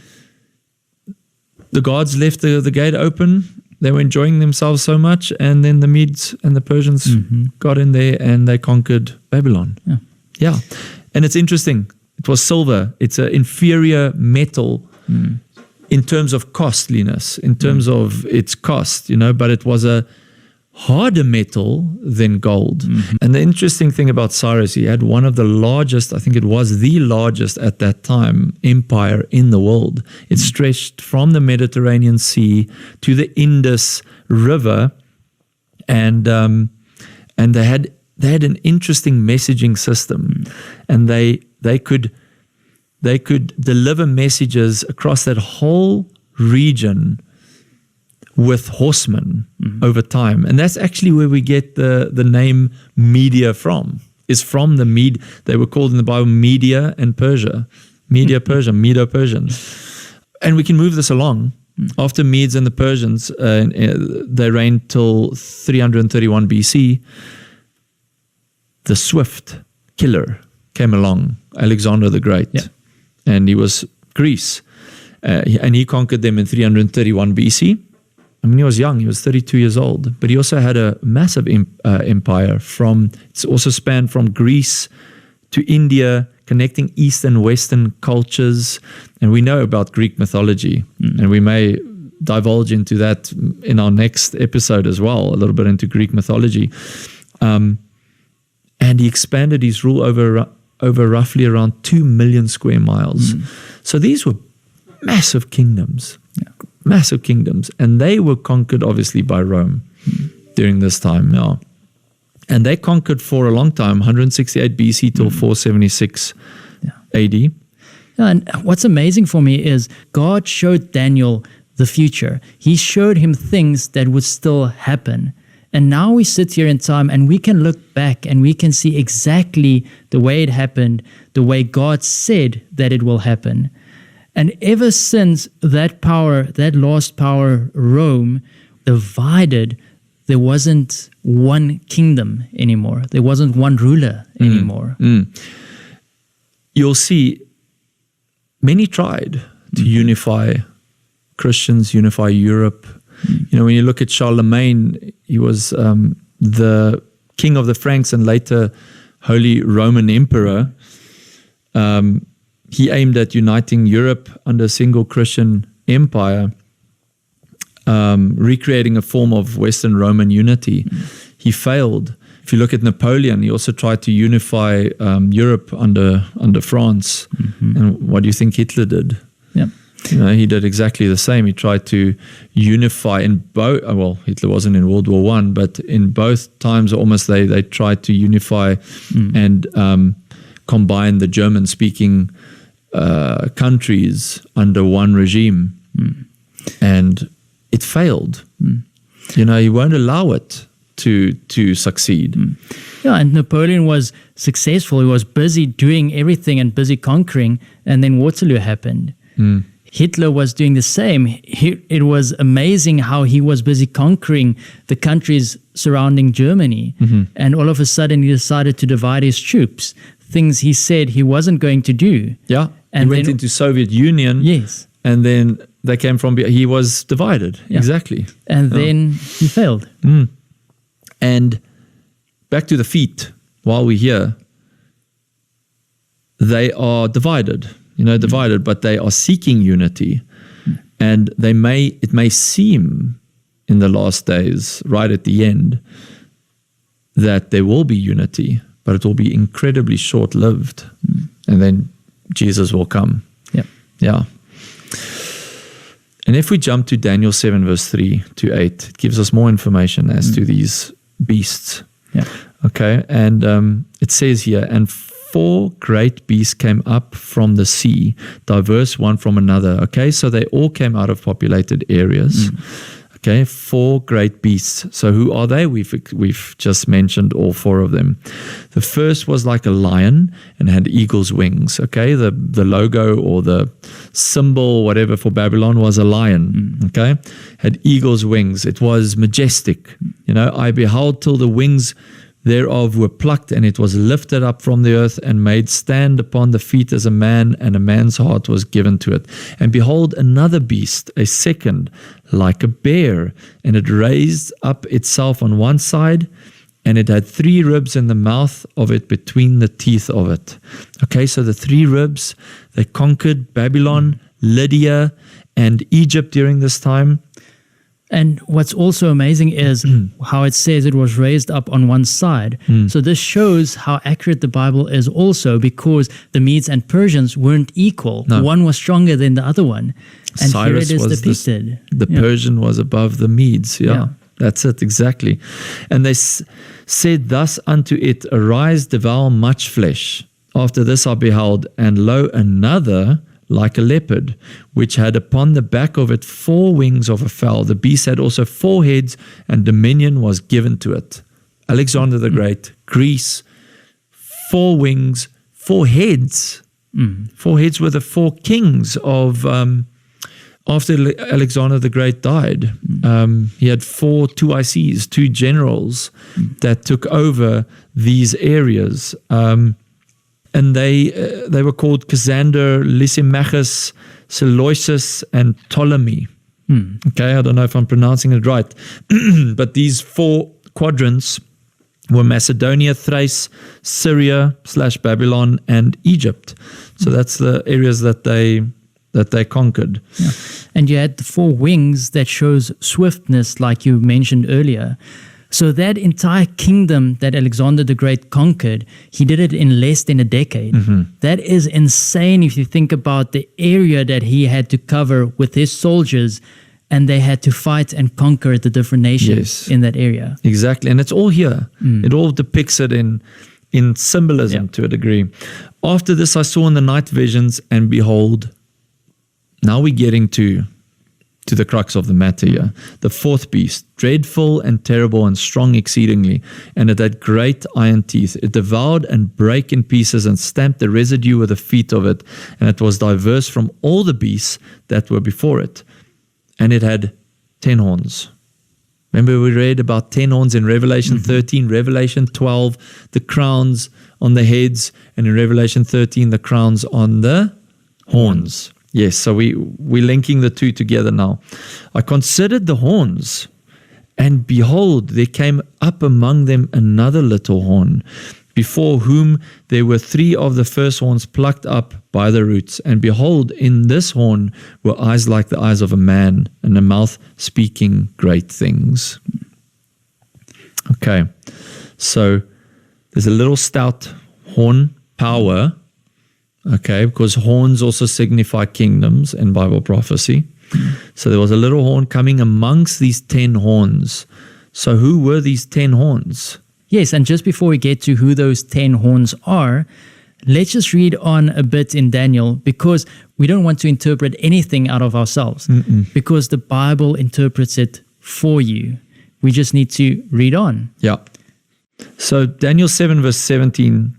[SPEAKER 1] the gods left the gate open. They were enjoying themselves so much, and then the Medes and the Persians got in there and they conquered Babylon. Yeah. And it's interesting. It was silver. It's an inferior metal in terms of costliness, in terms of its cost, but it was a harder metal than gold. And the interesting thing about Cyrus, he had one of the largest, I think it was the largest at that time, empire in the world. It stretched from the Mediterranean Sea to the Indus River, and they had an interesting messaging system, and they could deliver messages across that whole region with horsemen over time. And that's actually where we get the name Media from. Is from the Mede. They were called in the Bible Media and Persia. Media, Persia, Medo-Persian. And we can move this along. After Medes and the Persians, they reigned till 331 BC. The swift killer came along, Alexander the Great. And he was Greece. And he conquered them in 331 BC. I mean, he was young. He was 32 years old. But he also had a massive empire. It's also spanned from Greece to India, connecting East and Western cultures. And we know about Greek mythology. And we may divulge into that in our next episode as well, a little bit into Greek mythology. And he expanded his rule over roughly around 2 million square miles. So these were massive kingdoms. Massive kingdoms, and they were conquered obviously by Rome during this time now. And they conquered for a long time, 168 BC till 476 AD.
[SPEAKER 2] Yeah, and what's amazing for me is God showed Daniel the future. He showed him things that would still happen. And now we sit here in time and we can look back and we can see exactly the way it happened, the way God said that it will happen. And ever since that power, that lost power, Rome, divided, there wasn't one kingdom anymore. There wasn't one ruler anymore.
[SPEAKER 1] You'll see many tried to unify Christians, unify Europe. You know, when you look at Charlemagne, he was the king of the Franks and later Holy Roman Emperor. He aimed at uniting Europe under a single Christian empire, recreating a form of Western Roman unity. He failed. If you look at Napoleon, he also tried to unify Europe under France. And what do you think Hitler did?
[SPEAKER 2] Yeah.
[SPEAKER 1] You know, he did exactly the same. He tried to unify in both. Well, Hitler wasn't in World War I, but in both times, almost they tried to unify and combine the German-speaking countries under one regime, and it failed. You know, he won't allow it to succeed.
[SPEAKER 2] Yeah, and Napoleon was successful. He was busy doing everything and busy conquering, and then Waterloo happened. Hitler was doing the same. It was amazing how he was busy conquering the countries surrounding Germany, and all of a sudden he decided to divide his troops, things he said he wasn't going to do.
[SPEAKER 1] Yeah,
[SPEAKER 2] and
[SPEAKER 1] he went into Soviet Union.
[SPEAKER 2] Yes.
[SPEAKER 1] And then they came from, he was divided. Yeah. Exactly.
[SPEAKER 2] And then he failed.
[SPEAKER 1] And back to the feet, while we're here, they are divided, but they are seeking unity. And it may seem in the last days, right at the end, that there will be unity, but it will be incredibly short-lived. And then Jesus will come. Yeah. And if we jump to Daniel 7, verse 3 to 8, it gives us more information as to these beasts.
[SPEAKER 2] Yeah.
[SPEAKER 1] Okay, and it says here, and 4 great beasts came up from the sea, diverse one from another. Okay, so they all came out of populated areas. Okay, 4 great beasts. So who are they? We've just mentioned all 4 of them. The first was like a lion and had eagle's wings. Okay, the logo or the symbol, whatever, for Babylon was a lion. Okay, had eagle's wings. It was majestic. I beheld till the wings thereof were plucked, and it was lifted up from the earth and made stand upon the feet as a man, and a man's heart was given to it. And behold, another beast, a second, like a bear, and it raised up itself on one side, and it had 3 ribs in the mouth of it between the teeth of it. Okay, so the 3 ribs, they conquered Babylon, Lydia, and Egypt during this time.
[SPEAKER 2] And what's also amazing is how it says it was raised up on one side. So this shows how accurate the Bible is also, because the Medes and Persians weren't equal.
[SPEAKER 1] No.
[SPEAKER 2] One was stronger than the other one. And
[SPEAKER 1] Cyrus
[SPEAKER 2] here it is
[SPEAKER 1] was
[SPEAKER 2] depicted.
[SPEAKER 1] The Persian was above the Medes. Yeah. That's it, exactly. And they said thus unto it, arise, devour much flesh. After this I beheld, and lo, another like a leopard, which had upon the back of it 4 wings of a fowl. The beast had also 4 heads, and dominion was given to it. Alexander the Great, Greece, 4 wings, 4 heads. 4 heads were the 4 kings of after Alexander the Great died. He had 2 ICs, 2 generals that took over these areas. And they were called Cassander, Lysimachus, Seleucus, and Ptolemy. Okay, I don't know if I'm pronouncing it right. But these 4 quadrants were Macedonia, Thrace, Syria / Babylon, and Egypt. So that's the areas that they conquered.
[SPEAKER 2] Yeah. And you had the 4 wings that shows swiftness, like you mentioned earlier. So that entire kingdom that Alexander the Great conquered, he did it in less than a decade. That is insane if you think about the area that he had to cover with his soldiers, and they had to fight and conquer the different nations in that area.
[SPEAKER 1] Exactly, and it's all here. It all depicts it in symbolism to a degree. After this I saw in the night visions, and behold, now we're getting to to the crux of the matter here. The fourth beast, dreadful and terrible and strong exceedingly, and it had great iron teeth. It devoured and brake in pieces and stamped the residue with the feet of it, and it was diverse from all the beasts that were before it. And it had 10 horns. Remember we read about 10 horns in Revelation 13, Revelation 12, the crowns on the heads, and in Revelation 13, the crowns on the horns. Yes, so we're linking the two together now. I considered the horns, and behold, there came up among them another little horn, before whom there were 3 of the first horns plucked up by the roots. And behold, in this horn were eyes like the eyes of a man, and a mouth speaking great things. Okay, so there's a little stout horn power. Okay, because horns also signify kingdoms in Bible prophecy. So there was a little horn coming amongst these 10 horns. So who were these 10 horns?
[SPEAKER 2] Yes, and just before we get to who those 10 horns are, let's just read on a bit in Daniel, because we don't want to interpret anything out of ourselves, because the Bible interprets it for you. We just need to read on.
[SPEAKER 1] Yeah. So Daniel 7 verse 17,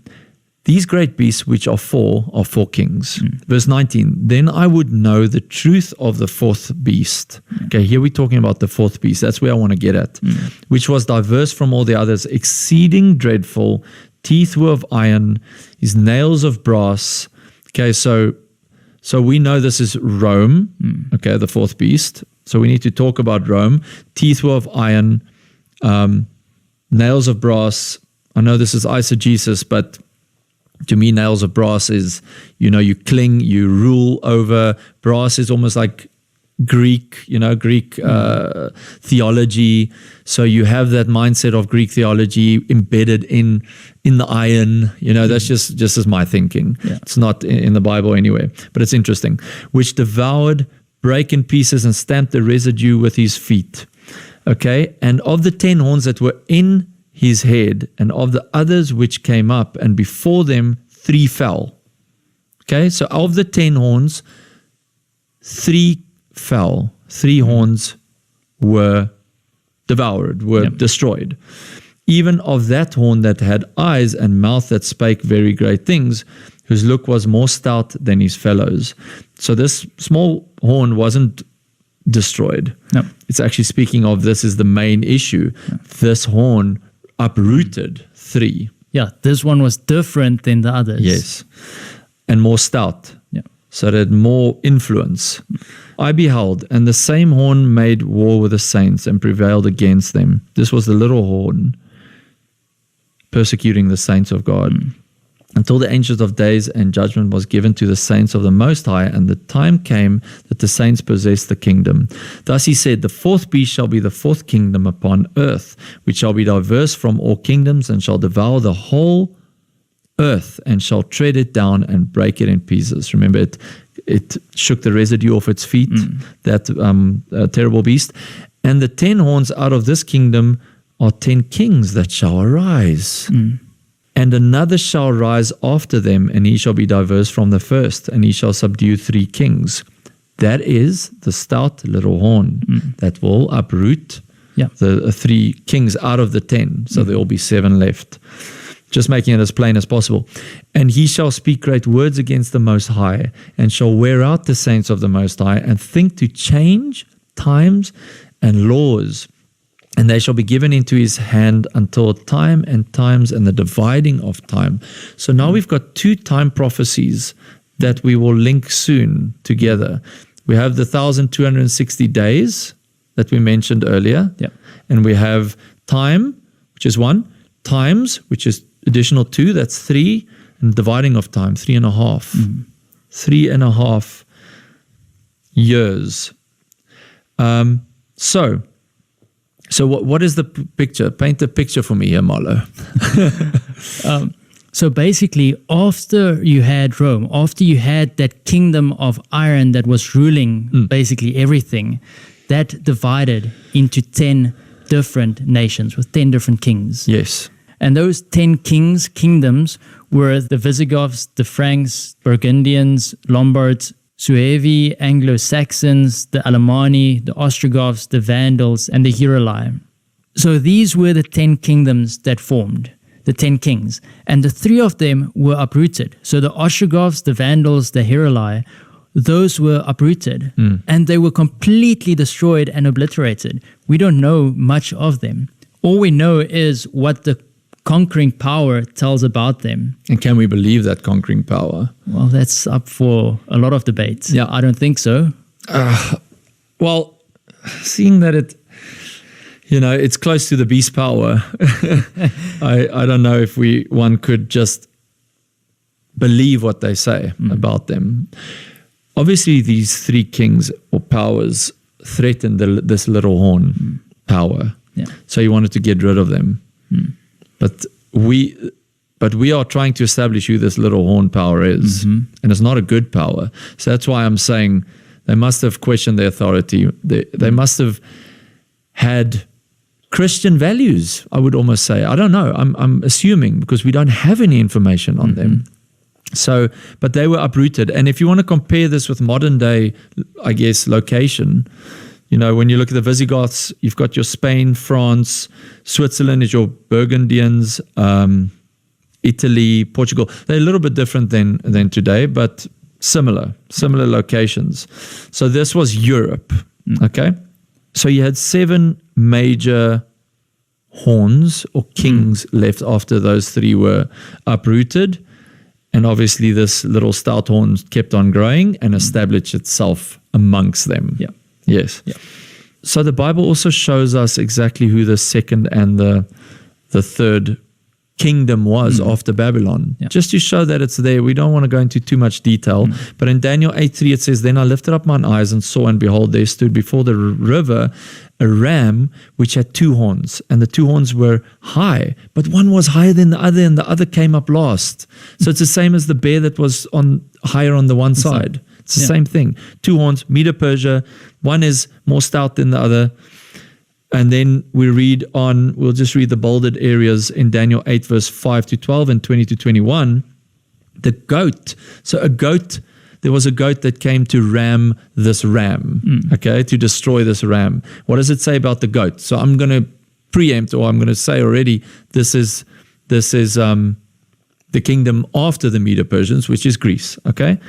[SPEAKER 1] these great beasts which are four kings. Verse 19, then I would know the truth of the fourth beast. Okay, here we're talking about the fourth beast. That's where I want to get at. Which was diverse from all the others, exceeding dreadful, teeth were of iron, his nails of brass. Okay, so we know this is Rome, okay, the fourth beast. So we need to talk about Rome. Teeth were of iron, nails of brass. I know this is eisegesis, but to me, nails of brass is, you cling, you rule over. Brass is almost like Greek theology. So you have that mindset of Greek theology embedded in the iron. That's just as my thinking. Yeah. It's not in the Bible anywhere, but it's interesting. Which devoured, brake in pieces, and stamped the residue with his feet. Okay, and of the 10 horns that were in his head, and of the others which came up, and before them 3 fell. Okay, so of the 10 horns, 3 fell. 3 horns were devoured, were destroyed. Even of that horn that had eyes and mouth that spake very great things, whose look was more stout than his fellows. So this small horn wasn't destroyed. No. It's actually speaking of, this is the main issue. No. This horn uprooted 3.
[SPEAKER 2] Yeah, this one was different than the others.
[SPEAKER 1] Yes, and more stout. Yeah. So it had more influence. I beheld, and the same horn made war with the saints and prevailed against them. This was the little horn persecuting the saints of God. Until the ancient of days and judgment was given to the saints of the Most High, and the time came that the saints possessed the kingdom. Thus he said, the fourth beast shall be the fourth kingdom upon earth, which shall be diverse from all kingdoms, and shall devour the whole earth, and shall tread it down and break it in pieces. Remember, it shook the residue off its feet, that terrible beast. And the 10 horns out of this kingdom are 10 kings that shall arise. And another shall rise after them, and he shall be diverse from the first, and he shall subdue 3 kings. That is the stout little horn that will uproot the 3 kings out of the 10. So there will be 7 left. Just making it as plain as possible. And he shall speak great words against the Most High, and shall wear out the saints of the Most High, and think to change times and laws. And they shall be given into his hand until time and times and the dividing of time. So now we've got 2 time prophecies that we will link soon together. We have the 1,260 days that we mentioned earlier. Yeah. And we have time, which is 1. Times, which is additional 2, that's 3. And dividing of time, 3.5. 3.5 years. So what is the picture? Paint the picture for me here, Marlo.
[SPEAKER 2] So basically, after you had Rome, after you had that kingdom of iron that was ruling basically everything, that divided into 10 different nations with 10 different kings.
[SPEAKER 1] Yes.
[SPEAKER 2] And those 10 kingdoms were the Visigoths, the Franks, Burgundians, Lombards, Suevi, Anglo-Saxons, the Alemanni, the Ostrogoths, the Vandals, and the Heruli. So these were the 10 kingdoms that formed, the 10 kings. And the 3 of them were uprooted. So the Ostrogoths, the Vandals, the Heruli, those were uprooted. And they were completely destroyed and obliterated. We don't know much of them. All we know is what the conquering power tells about them.
[SPEAKER 1] And can we believe that conquering power?
[SPEAKER 2] Well, that's up for a lot of debate.
[SPEAKER 1] Yeah.
[SPEAKER 2] I don't think so.
[SPEAKER 1] Well, seeing that it's close to the beast power, I don't know if one could just believe what they say about them. Obviously, these 3 kings or powers threatened this little horn power.
[SPEAKER 2] Yeah.
[SPEAKER 1] So he wanted to get rid of them. But we are trying to establish who this little horn power is. And it's not a good power. So that's why I'm saying they must have questioned their authority. They must have had Christian values, I would almost say. I don't know. I'm assuming because we don't have any information on them. So, but they were uprooted. And if you want to compare this with modern day, I guess, location, when you look at the Visigoths, you've got your Spain, France, Switzerland is your Burgundians, Italy, Portugal. They're a little bit different than today, but similar locations. So this was Europe, okay? So you had 7 major horns or kings left after those 3 were uprooted. And obviously this little stout horn kept on growing and established itself amongst them.
[SPEAKER 2] Yeah.
[SPEAKER 1] Yes.
[SPEAKER 2] Yeah.
[SPEAKER 1] So the Bible also shows us exactly who the second and the third kingdom was after Babylon.
[SPEAKER 2] Yeah.
[SPEAKER 1] Just to show that it's there. We don't want to go into too much detail. But in Daniel 8:3 it says, "Then I lifted up mine eyes and saw, and behold, there stood before the river a ram which had 2 horns. And the 2 horns were high, but one was higher than the other, and the other came up last." So it's the same as the bear that was higher on the one side. It's the same thing. 2 horns, Medo-Persia. One is more stout than the other. And then we'll just read the bolded areas in Daniel 8, verse 5 to 12 and 20 to 21. The goat. So there was a goat that came to ram this ram, okay, to destroy this ram. What does it say about the goat? So I'm going to preempt, or I'm going to say already, this is the kingdom after the Medo-Persians, which is Greece, okay?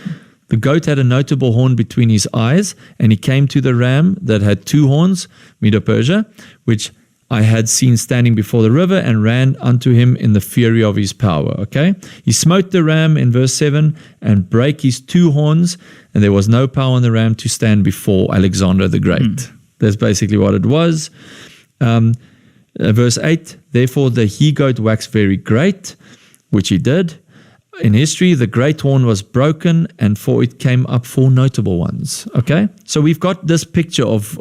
[SPEAKER 1] The goat had a notable horn between his eyes, and he came to the ram that had 2 horns, Medo-Persia, which I had seen standing before the river, and ran unto him in the fury of his power. Okay? He smote the ram in verse 7 and brake his 2 horns, and there was no power on the ram to stand before Alexander the Great. That's basically what it was. Verse 8, therefore the he-goat waxed very great, which he did. In history, the great horn was broken, and for it came up 4 notable ones. Okay? So we've got this picture of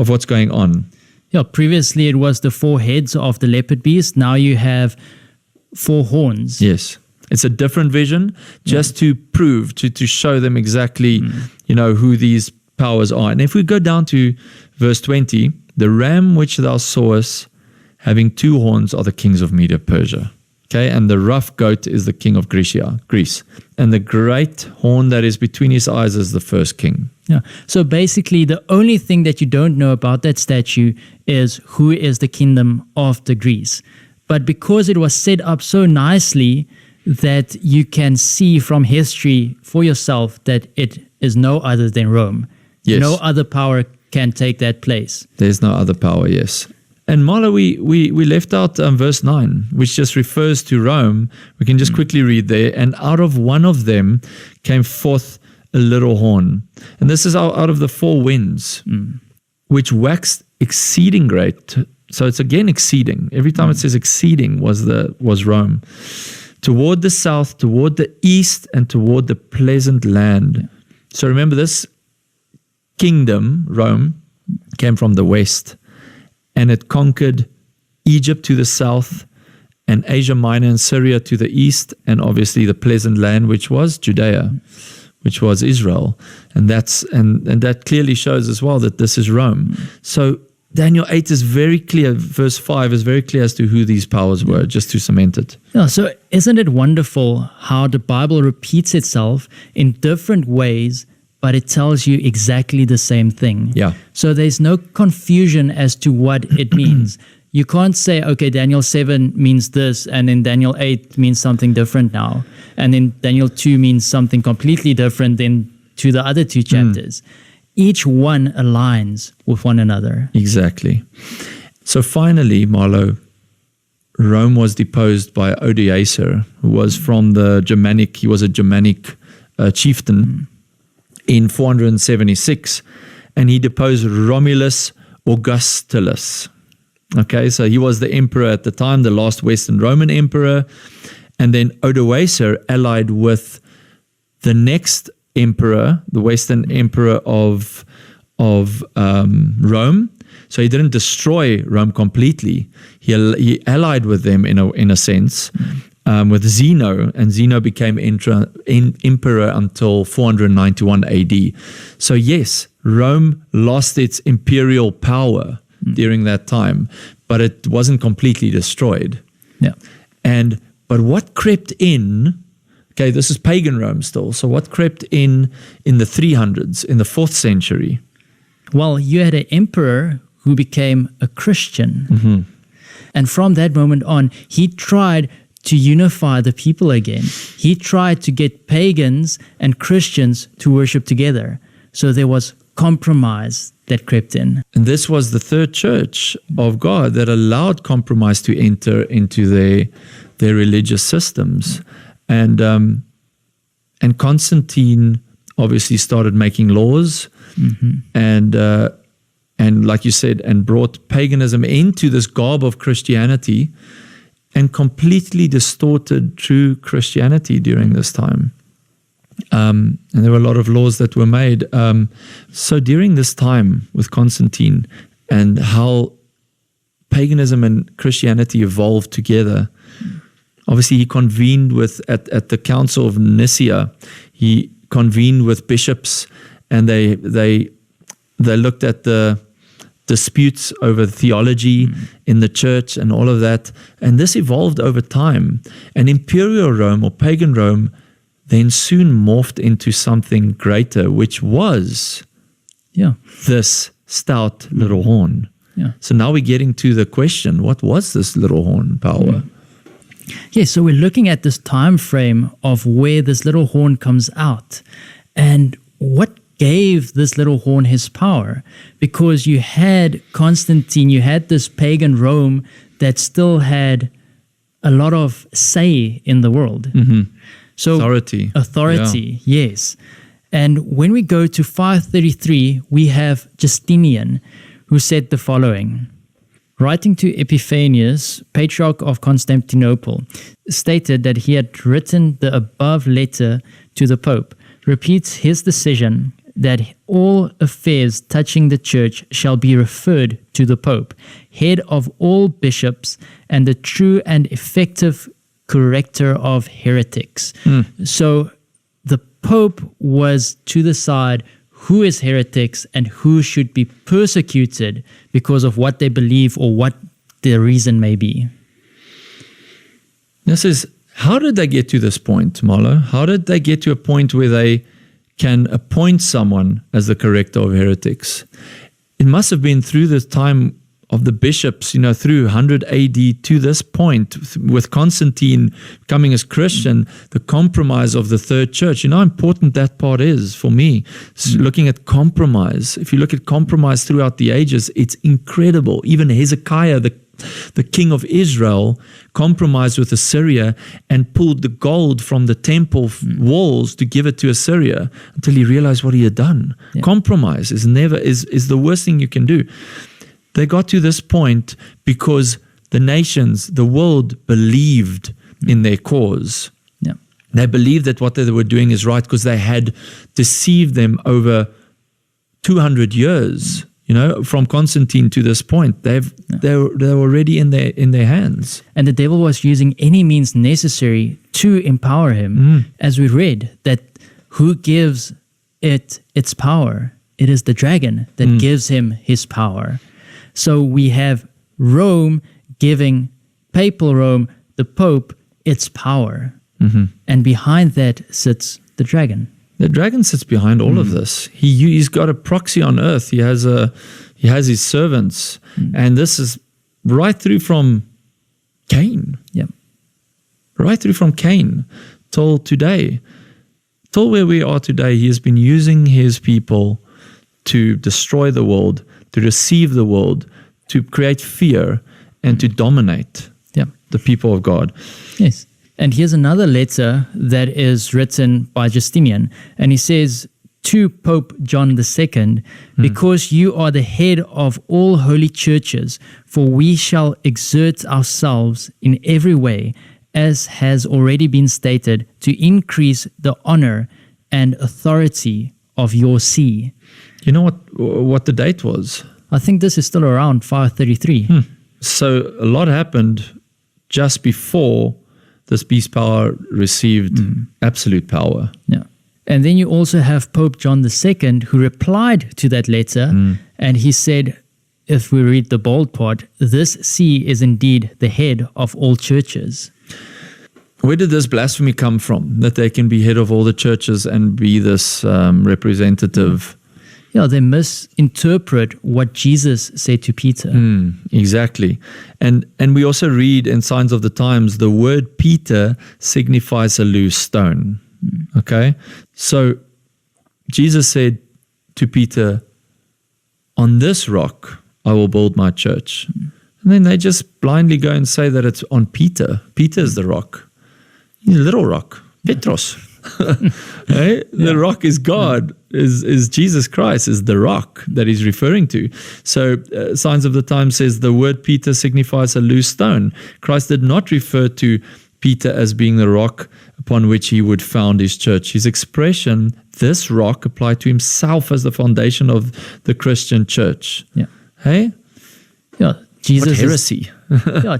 [SPEAKER 1] what's going on.
[SPEAKER 2] Yeah, previously it was the 4 heads of the leopard beast. Now you have 4 horns.
[SPEAKER 1] Yes. It's a different vision, just to prove, to show them exactly, who these powers are. And if we go down to verse 20, the ram which thou sawest having 2 horns are the kings of Medo-Persia. Okay, and the rough goat is the king of Greece. And the great horn that is between his eyes is the first king.
[SPEAKER 2] Yeah. So basically, the only thing that you don't know about that statue is who is the kingdom of the Greece. But because it was set up so nicely that you can see from history for yourself that it is no other than Rome.
[SPEAKER 1] Yes.
[SPEAKER 2] No other power can take that place.
[SPEAKER 1] There's no other power, yes. And Marla, we left out verse 9, which just refers to Rome. We can just quickly read there. And out of one of them came forth a little horn. And this is out of the 4 winds, which waxed exceeding great. So it's again exceeding. Every time it says exceeding was Rome. Toward the south, toward the east, and toward the pleasant land. So remember, this kingdom, Rome, came from the west. And it conquered Egypt to the south, and Asia Minor and Syria to the east, and obviously the pleasant land, which was Judea, which was Israel. And that clearly shows as well that this is Rome. So Daniel 8 is very clear. Verse 5 is very clear as to who these powers were, just to cement it.
[SPEAKER 2] Yeah, so isn't it wonderful how the Bible repeats itself in different ways, but it tells you exactly the same thing?
[SPEAKER 1] Yeah.
[SPEAKER 2] So there's no confusion as to what it means. You can't say, okay, Daniel 7 means this, and then Daniel 8 means something different now, and then Daniel 2 means something completely different than to the other two chapters. Each one aligns with one another.
[SPEAKER 1] Exactly. So finally, Marlo, Rome was deposed by Odoacer, who was from the Germanic, he was a Germanic chieftain in 476, and he deposed Romulus Augustulus. Okay, so he was the emperor at the time, the last Western Roman emperor, and then Odoacer allied with the next emperor, the Western emperor of Rome. So he didn't destroy Rome completely. He allied with them in a sense, with Zeno, and Zeno became emperor until 491 AD. So yes, Rome lost its imperial power during that time, but it wasn't completely destroyed.
[SPEAKER 2] Yeah.
[SPEAKER 1] But what crept in? Okay, this is pagan Rome still. So what crept in the 300s, in the 4th century?
[SPEAKER 2] Well, you had an emperor who became a Christian.
[SPEAKER 1] Mm-hmm.
[SPEAKER 2] And from that moment on, he tried to unify the people again. He tried to get pagans and Christians to worship together. So there was compromise that crept in.
[SPEAKER 1] And this was the third church of God that allowed compromise to enter into their religious systems. And Constantine obviously started making laws, and like you said, and brought paganism into this garb of Christianity, and completely distorted true Christianity during this time. And there were a lot of laws that were made. So during this time with Constantine, and how paganism and Christianity evolved together. Obviously, he convened at the Council of Nicaea. He convened with bishops, and they looked at the disputes over theology in the church and all of that. And this evolved over time. And imperial Rome, or pagan Rome, then soon morphed into something greater, which was this stout little horn.
[SPEAKER 2] Yeah.
[SPEAKER 1] So now we're getting to the question, what was this little horn power?
[SPEAKER 2] Yeah, so we're looking at this time frame of where this little horn comes out. And what gave this little horn his power? Because you had Constantine, you had this pagan Rome that still had a lot of say in the world. So authority, yes. And when we go to 533, we have Justinian, who said the following. Writing to Epiphanius, Patriarch of Constantinople, stated that he had written the above letter to the Pope, repeats his decision that all affairs touching the Church shall be referred to the Pope, head of all bishops and the true and effective corrector of heretics. So the Pope was to the side who is heretics and who should be persecuted because of what they believe or what their reason may be.
[SPEAKER 1] This is, how did they get to this point, Marlo? How did they get to a point where they can appoint someone as the corrector of heretics? It must have been through the time of the bishops, through 100 AD to this point, with Constantine coming as Christian, the compromise of the third church. You know how important that part is for me? Looking at compromise. If you look at compromise throughout the ages, it's incredible. Even Hezekiah, the king of Israel, compromised with Assyria and pulled the gold from the temple walls to give it to Assyria until he realized what he had done. Yeah. Compromise is the worst thing you can do. They got to this point because the nations, the world, believed in their cause.
[SPEAKER 2] Yeah.
[SPEAKER 1] They believed that what they were doing is right because they had deceived them over 200 years. From Constantine to this point, they're already in their hands.
[SPEAKER 2] And the devil was using any means necessary to empower him. As we read, that who gives it its power? It is the dragon that gives him his power. So we have Rome giving papal Rome, the Pope, its power. And behind that sits the dragon.
[SPEAKER 1] The dragon sits behind all of this. He's got a proxy on earth. He has his servants. And this is right through from Cain.
[SPEAKER 2] Yeah.
[SPEAKER 1] Right through from Cain till today. Till where we are today, he has been using his people to destroy the world, to deceive the world, to create fear, and to dominate the people of God.
[SPEAKER 2] Yes. And here's another letter that is written by Justinian. And he says, to Pope John II, because you are the head of all holy churches, for we shall exert ourselves in every way, as has already been stated, to increase the honor and authority of your see.
[SPEAKER 1] You know what the date was?
[SPEAKER 2] I think this is still around 533.
[SPEAKER 1] So a lot happened just before this beast power received absolute power.
[SPEAKER 2] Yeah. And then you also have Pope John II, who replied to that letter, and he said, if we read the bold part, this see is indeed the head of all churches.
[SPEAKER 1] Where did this blasphemy come from? That they can be head of all the churches and be this representative?
[SPEAKER 2] Yeah, they misinterpret what Jesus said to Peter.
[SPEAKER 1] Exactly. And we also read in Signs of the Times, the word Peter signifies a loose stone. Okay? So Jesus said to Peter, on this rock I will build my church. And then they just blindly go and say that it's on Peter. Peter is the rock. He's a little rock. Petros. Right? The rock is God, is Jesus Christ, is the rock that he's referring to. So Signs of the Times says the word Peter signifies a loose stone. Christ did not refer to Peter as being the rock upon which he would found his church. His expression, this rock, applied to himself as the foundation of the Christian church.
[SPEAKER 2] Yeah.
[SPEAKER 1] Hey?
[SPEAKER 2] Yeah. Jesus
[SPEAKER 1] What heresy.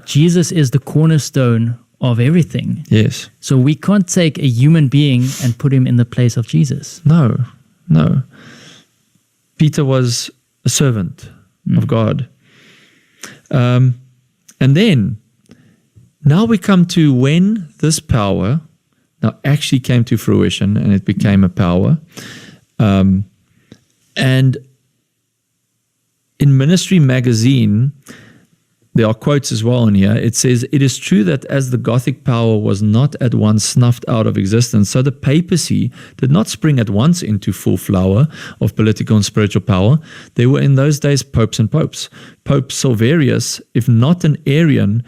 [SPEAKER 2] Jesus is the cornerstone of everything.
[SPEAKER 1] Yes.
[SPEAKER 2] So we can't take a human being and put him in the place of Jesus.
[SPEAKER 1] No. Peter was a servant of God. And then, now we come to when this power now actually came to fruition and it became a power. And in Ministry Magazine, there are quotes as well in here. It says, it is true that as the Gothic power was not at once snuffed out of existence, so the papacy did not spring at once into full flower of political and spiritual power. There were in those days popes and popes. Pope Silverius, if not an Arian,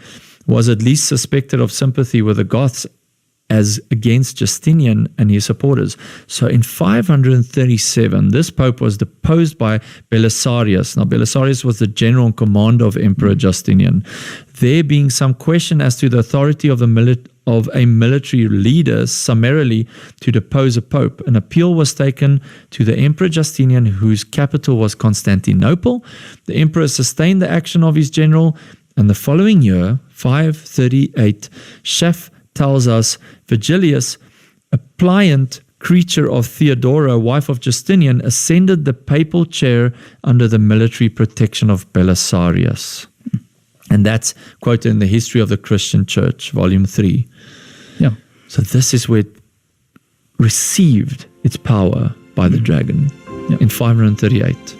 [SPEAKER 1] was at least suspected of sympathy with the Goths as against Justinian and his supporters. So in 537, this pope was deposed by Belisarius. Now, Belisarius was the general in command of Emperor Justinian. There being some question as to the authority of a military leader summarily to depose a pope, an appeal was taken to the Emperor Justinian, whose capital was Constantinople. The emperor sustained the action of his general, and the following year, 538, Chef tells us Vigilius, a pliant creature of Theodora, wife of Justinian, ascended the papal chair under the military protection of Belisarius. And that's quoted in the History of the Christian Church, Volume 3.
[SPEAKER 2] Yeah.
[SPEAKER 1] So this is where it received its power by the dragon in 538.